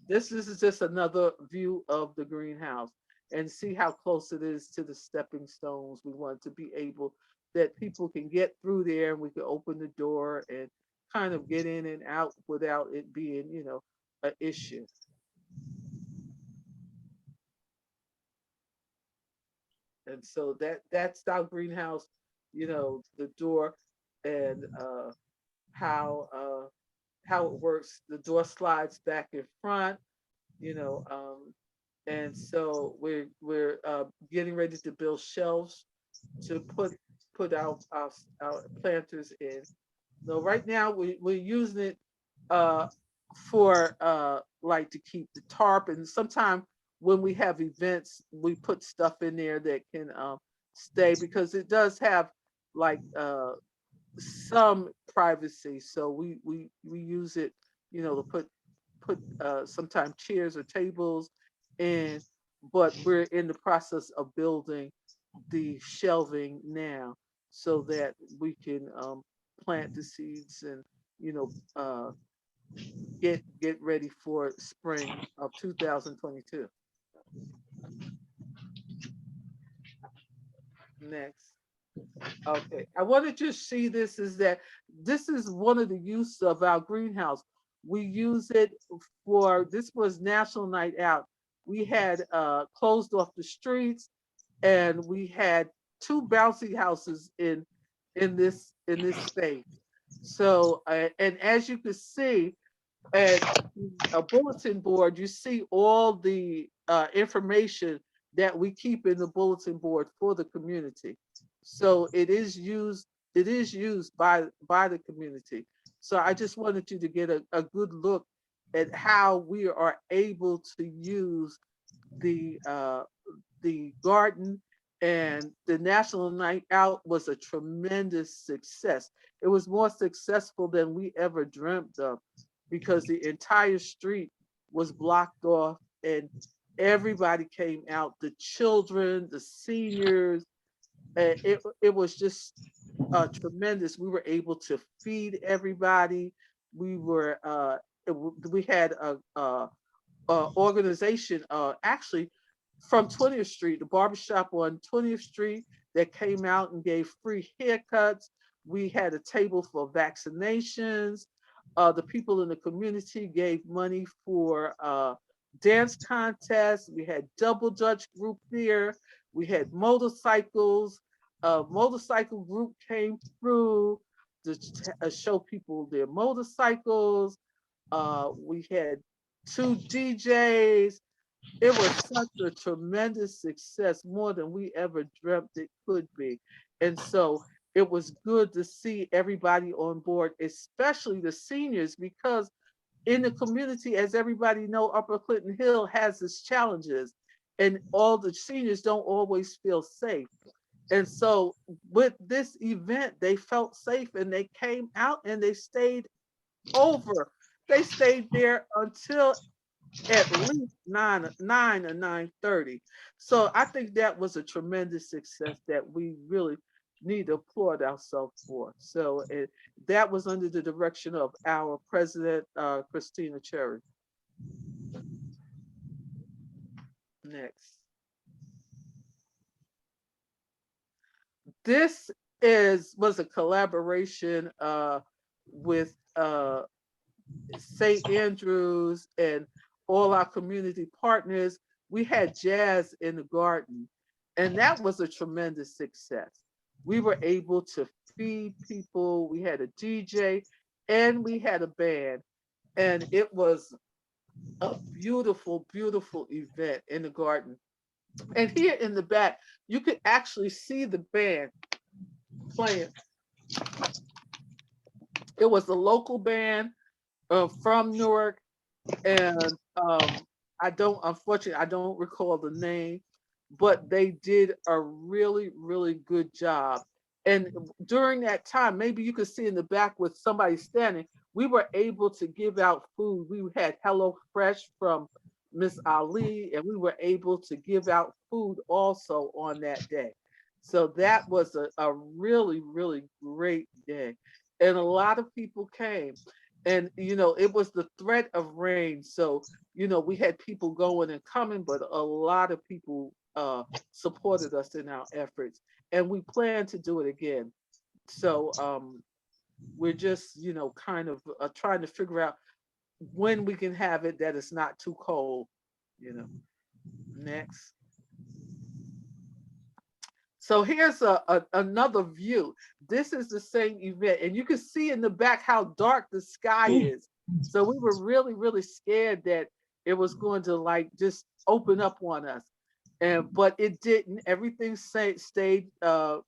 This is just another view of the greenhouse, and see how close it is to the stepping stones. We want to be able that people can get through there, and we can open the door and kind of get in and out without it being, an issue. And so that's our greenhouse, the door, and how how it works. The door slides back in front, you know, and so we're getting ready to build shelves to put our planters in. So right now we're using it uh, for like to keep the tarp, and sometimes when we have events, we put stuff in there that can stay, because it does have like some privacy. So we use it, to put sometimes chairs or tables in, but we're in the process of building the shelving now so that we can plant the seeds and you know get ready for spring of 2022. Next. Okay, I want to just see this is that this is one of the use of our greenhouse. We use it for, this was National Night Out. We had closed off the streets, and we had 2 bouncy houses in this space. So and as you can see at a bulletin board, you see all the information that we keep in the bulletin board for the community. So it is used. It is used by the community. So I just wanted you to get a good look at how we are able to use the garden. And the National Night Out was a tremendous success. It was more successful than we ever dreamt of, because the entire street was blocked off and everybody came out, the children, the seniors. It was just tremendous. We were able to feed everybody. We had a organization, actually from 20th Street, the barbershop on 20th Street, that came out and gave free haircuts. We had a table for vaccinations. The people in the community gave money for dance contests. We had double dutch group there. We had motorcycles. A motorcycle group came through to show people their motorcycles. We had 2 DJs. It was such a tremendous success, more than we ever dreamt it could be. And so it was good to see everybody on board, especially the seniors, because in the community, as everybody know, Upper Clinton Hill has its challenges, and all the seniors don't always feel safe. And so with this event, they felt safe, and they came out and they stayed over. They stayed there until at least 9 or 9:30. So I think that was a tremendous success that we really need to applaud ourselves for. So that was under the direction of our president, Christina Cherry. Next. This was a collaboration with St. Andrews and all our community partners. We had jazz in the garden, and that was a tremendous success. We were able to feed people, we had a DJ, and we had a band. And it was a beautiful, beautiful event in the garden. And here in the back, you could actually see the band playing. It was a local band from Newark, and unfortunately, I don't recall the name, but they did a really, really good job. And during that time, maybe you could see in the back with somebody standing, we were able to give out food. We had Hello Fresh from Miss Ali, and we were able to give out food also on that day. So that was a really, really great day. And a lot of people came. And, it was the threat of rain. So, we had people going and coming, but a lot of people supported us in our efforts. And we plan to do it again. So we're just, kind of trying to figure out when we can have it that it's not too cold. Next. So here's another view. This is the same event, and you can see in the back how dark the sky is. So we were really, really scared that it was going to just open up on us, but it didn't. Everything stayed good,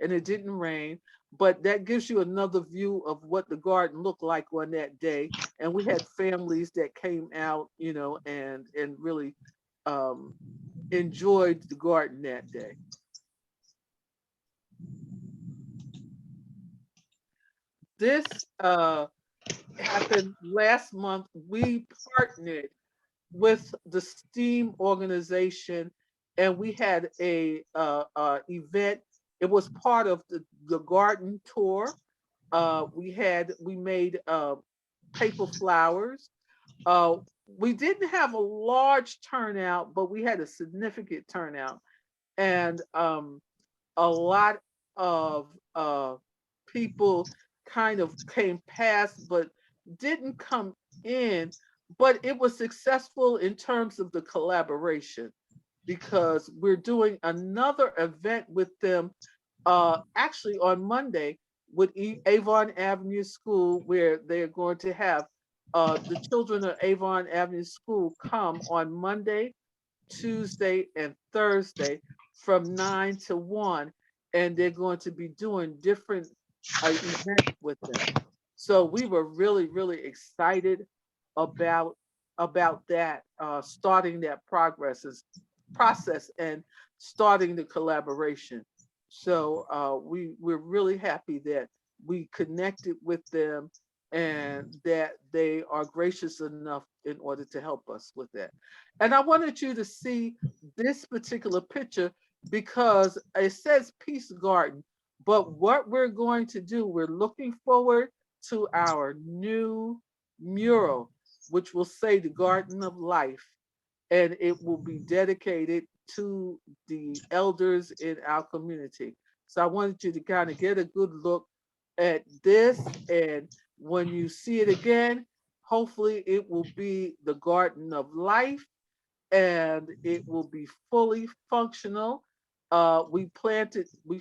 and it didn't rain. But that gives you another view of what the garden looked like on that day. And we had families that came out, and really enjoyed the garden that day. This happened last month. We partnered with the STEAM organization, and we had a event. It was part of the garden tour. We made paper flowers. We didn't have a large turnout, but we had a significant turnout, and a lot of people kind of came past, but didn't come in. But it was successful in terms of the collaboration, because we're doing another event with them actually on Monday with Avon Avenue School, where they're going to have the children of Avon Avenue School come on Monday, Tuesday, and Thursday from 9 to 1, and they're going to be doing different events with them. So we were really, really excited about that, starting that process and starting the collaboration. So we're really happy that we connected with them and that they are gracious enough in order to help us with that. And I wanted you to see this particular picture because it says Peace Garden, but what we're going to do, we're looking forward to our new mural, which will say the Garden of Life, and it will be dedicated to the elders in our community. So I wanted you to kind of get a good look at this, and when you see it again, hopefully it will be the Garden of Life, and it will be fully functional. We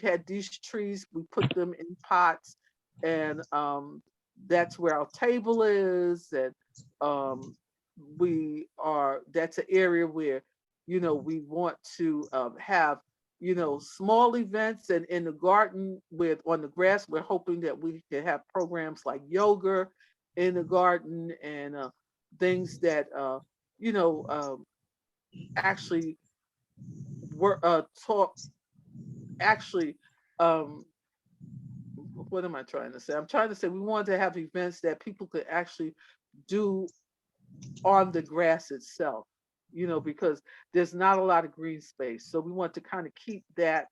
had these trees, we put them in pots, and that's where our table is, and that's an area where, we want to have, small events, and in the garden on the grass, we're hoping that we can have programs like yoga in the garden and things that, actually work, talk, actually, what am I trying to say? I'm trying to say we want to have events that people could actually do on the grass itself, because there's not a lot of green space. So we want to kind of keep that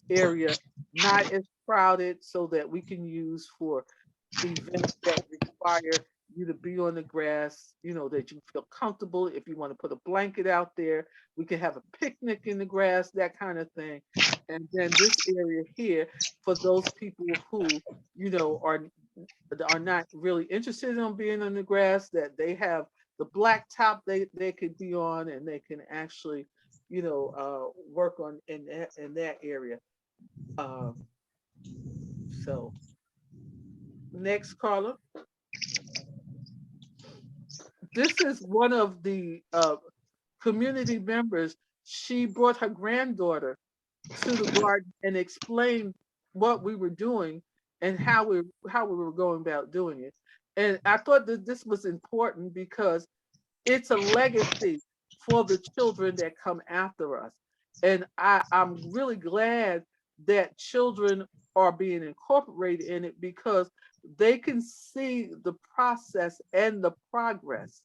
area not as crowded so that we can use for events that require you to be on the grass, that you feel comfortable. If you want to put a blanket out there, we can have a picnic in the grass, that kind of thing. And then this area here, for those people who, are not really interested in being on the grass, that they have the black top they could be on, and they can actually, work on in that area. So next, Carla. This is one of the community members. She brought her granddaughter to the garden and explained what we were doing and how we were going about doing it. And I thought that this was important because it's a legacy for the children that come after us. And I'm really glad that children are being incorporated in it because they can see the process and the progress.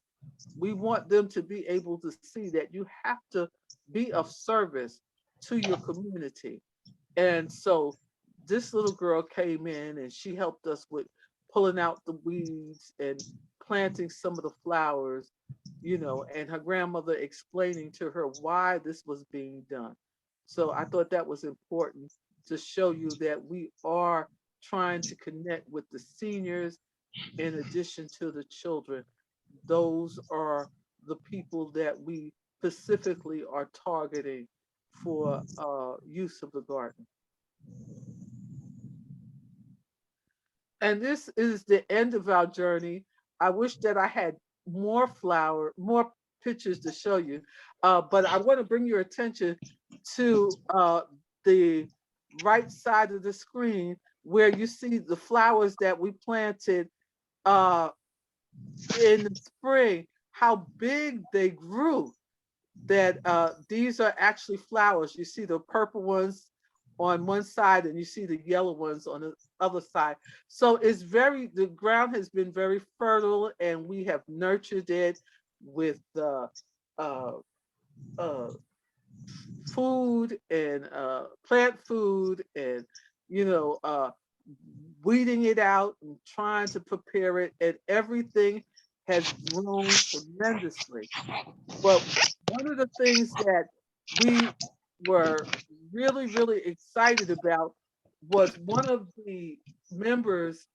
We want them to be able to see that you have to be of service to your community. And so this little girl came in and she helped us with pulling out the weeds and planting some of the flowers, and her grandmother explaining to her why this was being done. So I thought that was important to show you that we are trying to connect with the seniors in addition to the children. Those are the people that we specifically are targeting for use of the garden. And this is the end of our journey. I wish that I had more pictures to show you, but I want to bring your attention to the right side of the screen where you see the flowers that we planted uh, in the spring, how big they grew. That these are actually flowers. You see the purple ones on one side and you see the yellow ones on the other side. So the ground has been very fertile and we have nurtured it with uh, uh, food and plant food and, weeding it out and trying to prepare it, and everything has grown tremendously. But one of the things that we were really, really excited about was one of the members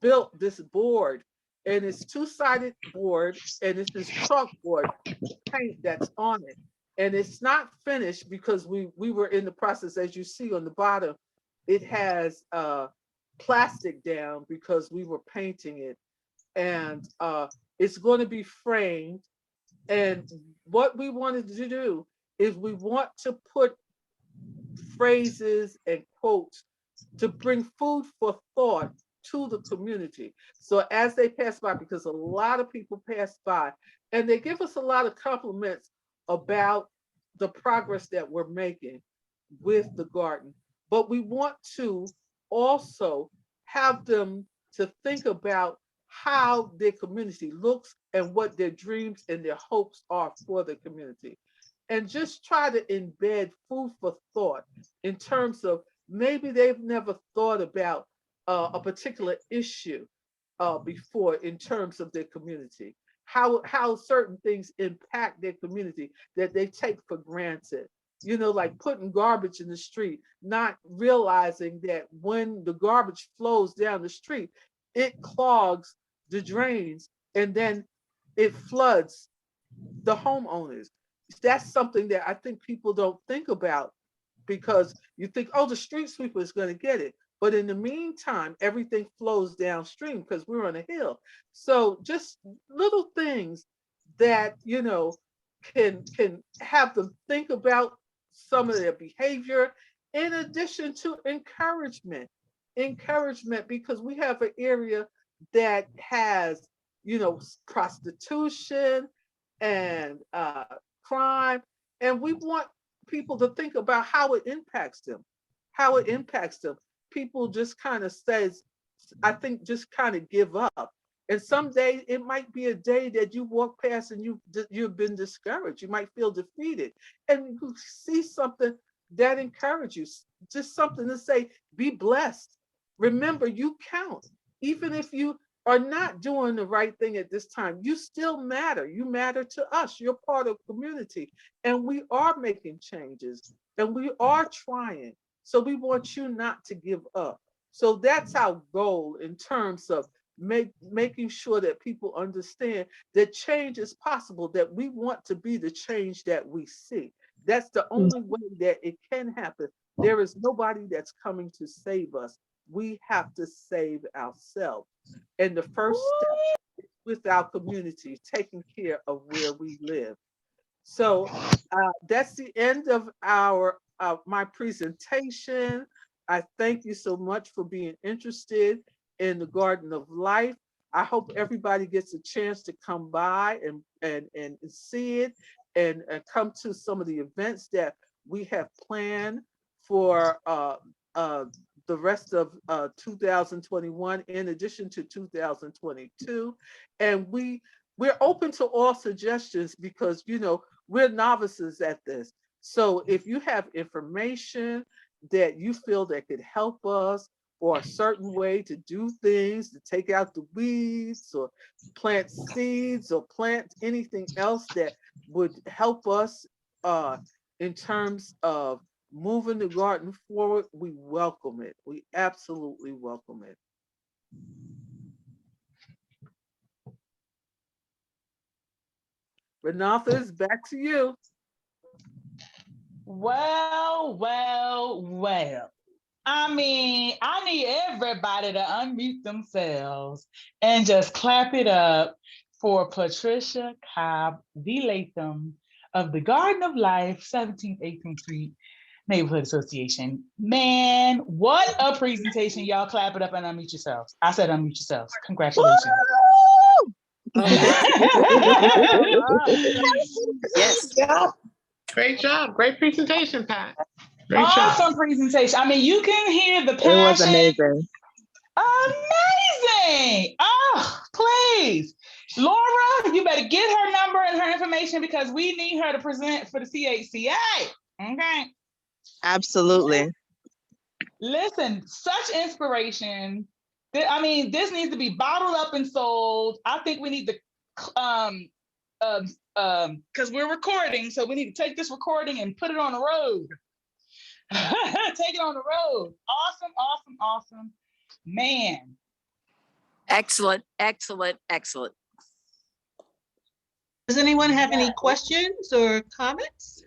built this board, and it's two-sided board, and it's this chalkboard paint that's on it. And it's not finished because we were in the process, as you see on the bottom, it has plastic down because we were painting it. And it's going to be framed, and what we wanted to do is we want to put phrases and quotes to bring food for thought to the community. So as they pass by, because a lot of people pass by and they give us a lot of compliments about the progress that we're making with the garden, but we want to also have them to think about how their community looks and what their dreams and their hopes are for the community. And just try to embed food for thought in terms of maybe they've never thought about a particular issue before in terms of their community, how certain things impact their community that they take for granted. Like putting garbage in the street, not realizing that when the garbage flows down the street, it clogs the drains and then it floods the homeowners. That's something that I think people don't think about because you think, oh, the street sweeper is going to get it. But in the meantime, everything flows downstream because we're on a hill. So just little things that, can have them think about some of their behavior in addition to encouragement. Encouragement, because we have an area that has, prostitution and crime, and we want people to think about how it impacts them. How it impacts them. People just kind of says, I think, just kind of give up. And some days it might be a day that you walk past and you've been discouraged. You might feel defeated, and you see something that encourages you. Just something to say, be blessed. Remember, you count. Even if you are not doing the right thing at this time, you still matter. You matter to us. You're part of community, and we are making changes, and we are trying. So we want you not to give up. So that's our goal in terms of making sure that people understand that change is possible, that we want to be the change that we see. That's the only way that it can happen. There is nobody that's coming to save us we have to save ourselves. And the first step is with our community, taking care of where we live. So that's the end of my presentation. I thank you so much for being interested in the Garden of Life. I hope everybody gets a chance to come by and see it and come to some of the events that we have planned for the rest of 2021, in addition to 2022. And we're open to all suggestions because, you know, we're novices at this. So if you have information that you feel that could help us, or a certain way to do things, to take out the weeds or plant seeds or plant anything else that would help us in terms of moving the garden forward, we welcome it. We absolutely welcome it. Renatha, it's back to you. Well, well, well. I mean, I need everybody to unmute themselves and just clap it up for Patricia Cobb Latham of the Garden of Life, 17th, 18th Street Neighborhood Association. Man, what a presentation. Y'all clap it up and unmute yourselves. I said unmute yourselves. Congratulations. Yes. Great job. Great presentation, Pat. Great Awesome job. presentation. I mean, you can hear the It was passion. amazing. Amazing. Oh, please. Laura, you better get her number and her information because we need her to present for the CHCA. Okay. Absolutely. Listen, such inspiration. I mean, this needs to be bottled up and sold. I think we need to because we're recording, so we need to take this recording and put it on the road. Take it on the road. Awesome, awesome, awesome. Man. Excellent, excellent, excellent. Does anyone have any questions or comments?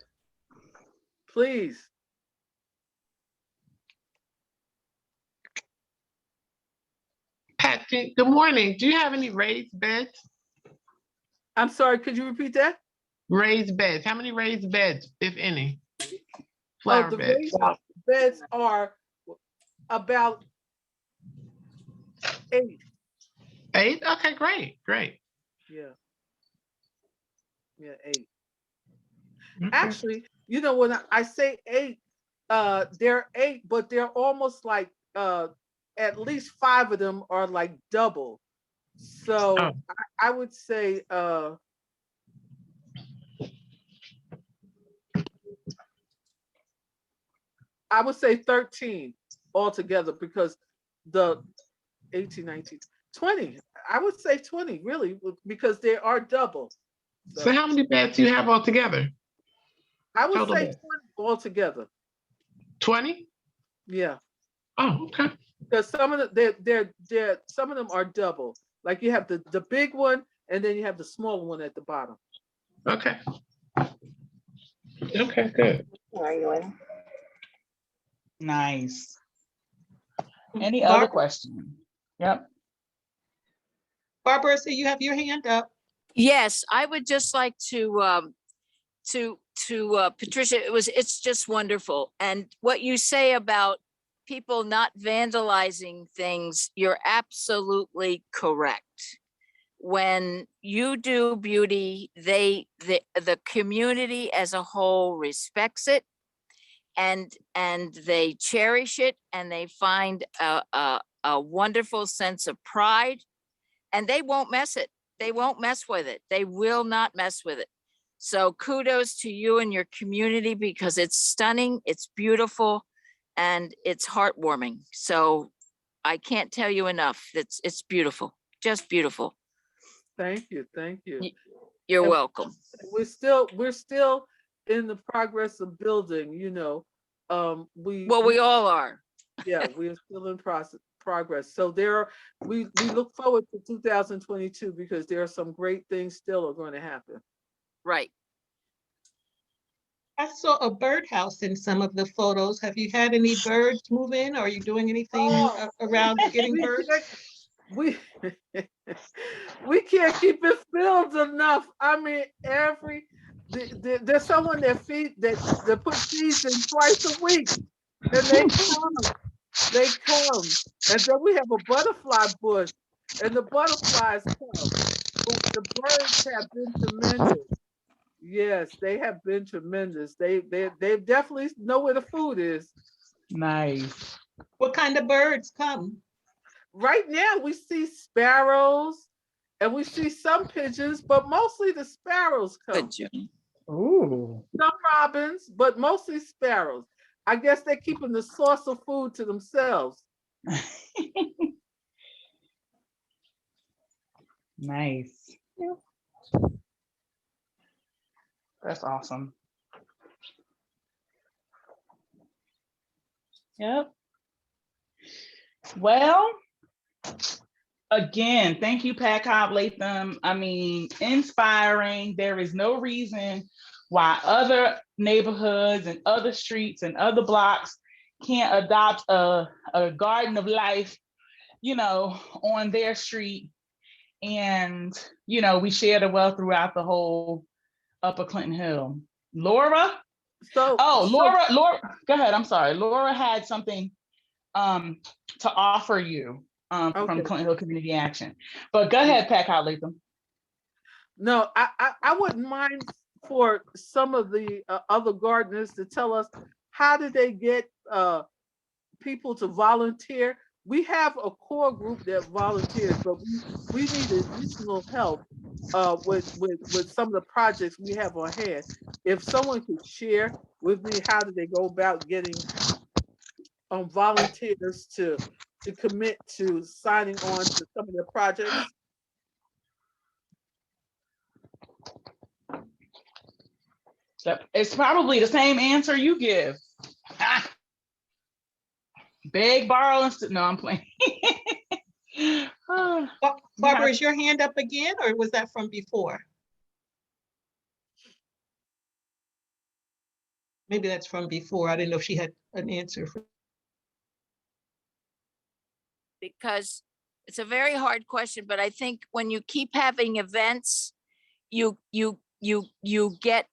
Please. Pat, good morning. Do you have any raised beds? I'm sorry, could you repeat that? Raised beds. How many raised beds, if any? Flower the beds. raised beds are about 8. 8? Okay, great, great. Yeah. Yeah, 8. Okay. Actually, you know, when I say 8, they're 8, but they're almost like at least 5 of them are like double. So I would say I would say 13 altogether, because the 18, 19, 20, I would say 20 really, because they are double. So how many beds do you have altogether? I would Total say beds. 20 altogether. 20? Yeah. Oh, okay. Because some of some of them are double. Like you have the big one, and then you have the smaller one at the bottom. Okay. Okay, good. Nice. Any other questions? Yep. Barbara, so you have your hand up. Yes, I would just like to Patricia, it's just wonderful. And what you say about people not vandalizing things, you're absolutely correct. When you do beauty, the community as a whole respects it, and they cherish it, and they find a wonderful sense of pride, and they won't mess it. They won't mess with it. They will not mess with it. So kudos to you and your community, because it's stunning, it's beautiful, and it's heartwarming. So I can't tell you enough. It's beautiful, just beautiful. Thank you, thank you. You're welcome. We're still in the progress of building, you know. We all are. Yeah, we're still in progress. So we look forward to 2022, because there are some great things still are going to happen. Right. I saw a birdhouse in some of the photos. Have you had any birds move in? Are you doing anything around getting We birds? can't, we, we can't keep it filled enough. I mean, there's someone that put seeds in twice a week, and they come, and then we have a butterfly bush, and the butterflies come. The birds have been tremendous. Yes, they have been tremendous. They definitely know where the food is. Nice. What kind of birds come? Right now we see sparrows and we see some pigeons, but mostly the sparrows come. Ooh. Some robins, but mostly sparrows. I guess they're keeping the source of food to themselves. Nice. That's awesome. Yep. Well, again, thank you, Pat Cobb Latham. I mean, inspiring. There is no reason why other neighborhoods and other streets and other blocks can't adopt a garden of life, you know, on their street. And, you know, we share the wealth throughout the whole Upper Clinton Hill. Laura? Laura, go ahead. I'm sorry. Laura had something to offer you from Clinton Hill Community Action. But go ahead, Pat Cobb Latham. No, I wouldn't mind for some of the other gardeners to tell us how did they get people to volunteer. We have a core group that volunteers, but we need additional help with some of the projects we have on hand. If someone could share with me how do they go about getting volunteers to commit to signing on to some of the projects. It's probably the same answer you give. Beg, borrow, and no, I'm playing. Barbara, is your hand up again, or was that from before? Maybe that's from before. I didn't know if she had an answer. Because it's a very hard question, but I think when you keep having events, you get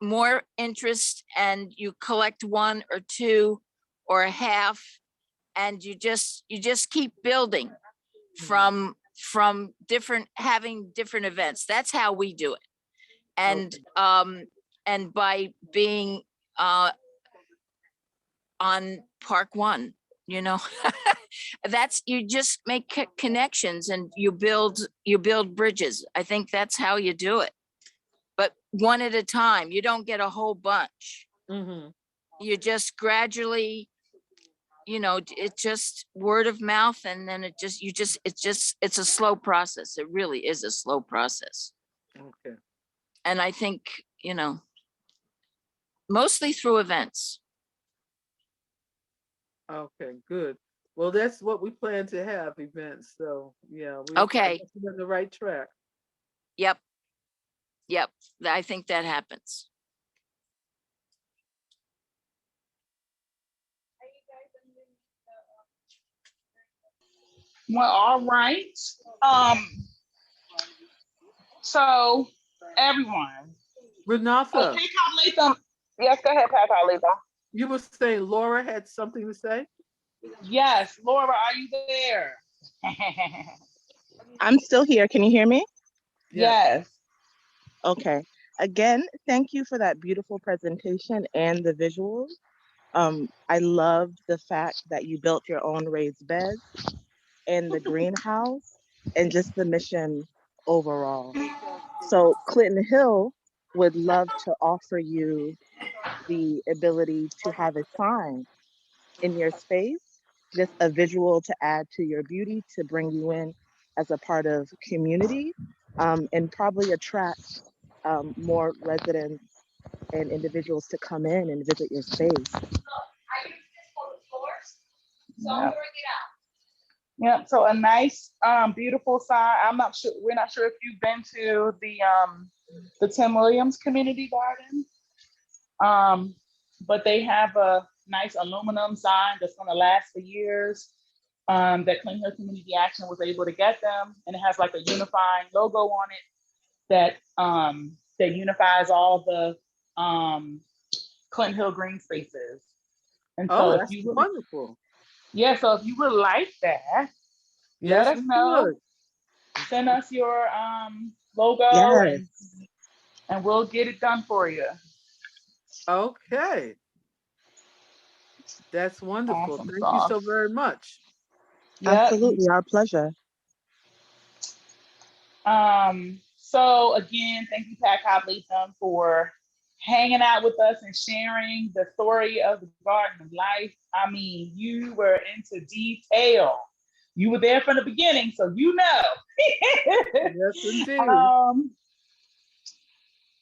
more interest and you collect one or two or a half, and you just keep building from having different events. That's how we do it. And and by being on Park One, you know, that's, you just make connections and you build bridges. I think that's how you do it. But one at a time, you don't get a whole bunch. Mm-hmm. You just gradually, you know, it's just word of mouth, and then it's a slow process. It really is a slow process. Okay. And I think, you know, mostly through events. Okay, good. Well, that's what we plan to have, events. So yeah, we're on the right track. Yep. I think that happens. Well, all right. So everyone. Renata. Pat Cobb Latham. Yes, go ahead, Pat Cobb Latham. You were saying Laura had something to say? Yes, Laura, are you there? I'm still here. Can you hear me? Yes. Okay. Again, thank you for that beautiful presentation and the visuals. I loved the fact that you built your own raised beds and the greenhouse and just the mission overall. So Clinton Hill would love to offer you the ability to have a sign in your space, just a visual to add to your beauty, to bring you in as a part of community, and probably attract more residents and individuals to come in and visit your space. Yep. So a nice, beautiful sign. We're not sure if you've been to the Tim Williams Community Garden. But they have a nice aluminum sign that's going to last for years. That Clinton Hill Community Action was able to get them, and it has like a unifying logo on it that unifies all the Clinton Hill green spaces. And so, if that's you would, wonderful. yeah, so if you would like that, Yes, let us we know. would. Send us your logo, Yes. and we'll get it done for you. Okay. That's wonderful. Awesome Thank you sauce. so very much. Yep. Absolutely, our pleasure. So again, thank you, Pat Cobb Latham, for hanging out with us and sharing the story of the Garden of Life. I mean, you were into detail. You were there from the beginning, so you know. Yes, indeed.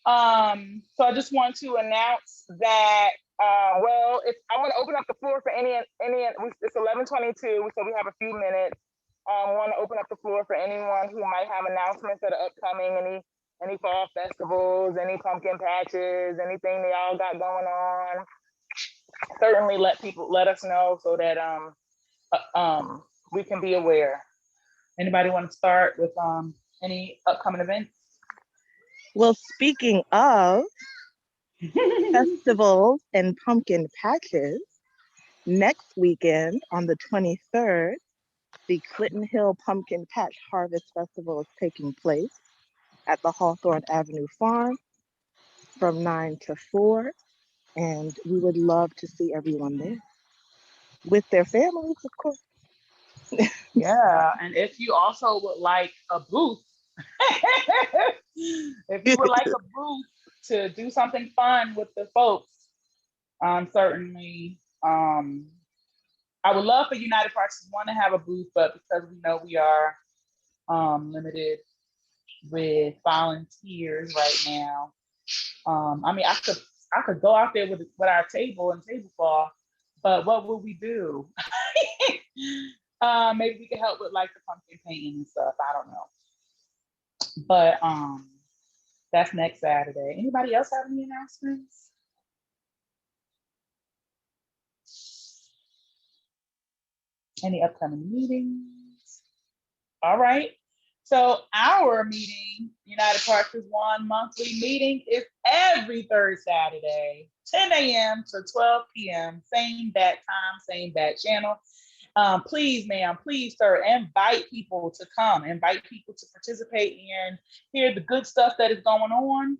So I just want to announce that, if I want to open up the floor for any, it's 11:22, so we have a few minutes. I want to open up the floor for anyone who might have announcements that are upcoming, any fall festivals, any pumpkin patches, anything they all got going on. Certainly let us know so that we can be aware. Anybody want to start with any upcoming events? Well, speaking of festivals and pumpkin patches, next weekend on the 23rd, the Clinton Hill Pumpkin Patch Harvest Festival is taking place at the Hawthorne Avenue Farm from 9 to 4. And we would love to see everyone there with their families, of course. Yeah, and if you also would like a booth, to do something fun with the folks, certainly, I would love for United Parks One to have a booth, but because we know we are limited with volunteers right now, I mean, I could go out there with our table and tablecloth, but what will we do? Maybe we could help with like the pumpkin painting and stuff. I don't know. But that's next Saturday. Anybody else have any announcements? Any upcoming meetings? All right. So our meeting, United Parks is One monthly meeting, is every third Saturday, 10 a.m. to 12 p.m. Same bat time, same bat channel. Please, ma'am, please, sir, invite people to come, invite people to participate and hear the good stuff that is going on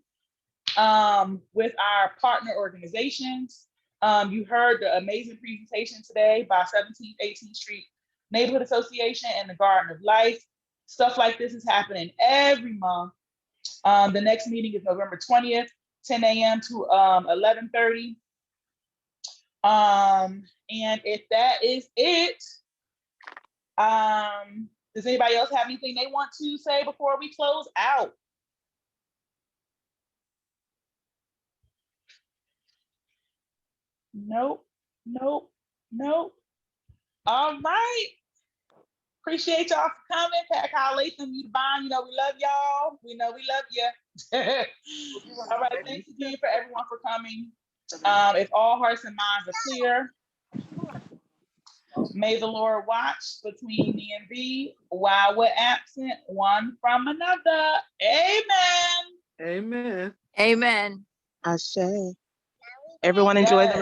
with our partner organizations. You heard the amazing presentation today by 17th, 18th Street Neighborhood Association and the Garden of Life. Stuff like this is happening every month. The next meeting is November 20th, 10 a.m. to 11:30. And if that is it, does anybody else have anything they want to say before we close out? Nope. All right. Appreciate y'all for coming. Pat Cobb Latham, you the bomb. You know we love y'all. We know we love you. All right. Thanks again for everyone for coming. If all hearts and minds are clear, may the Lord watch between me and thee while we're absent one from another. Amen. Amen. Amen. Ashe. Everyone enjoy the rest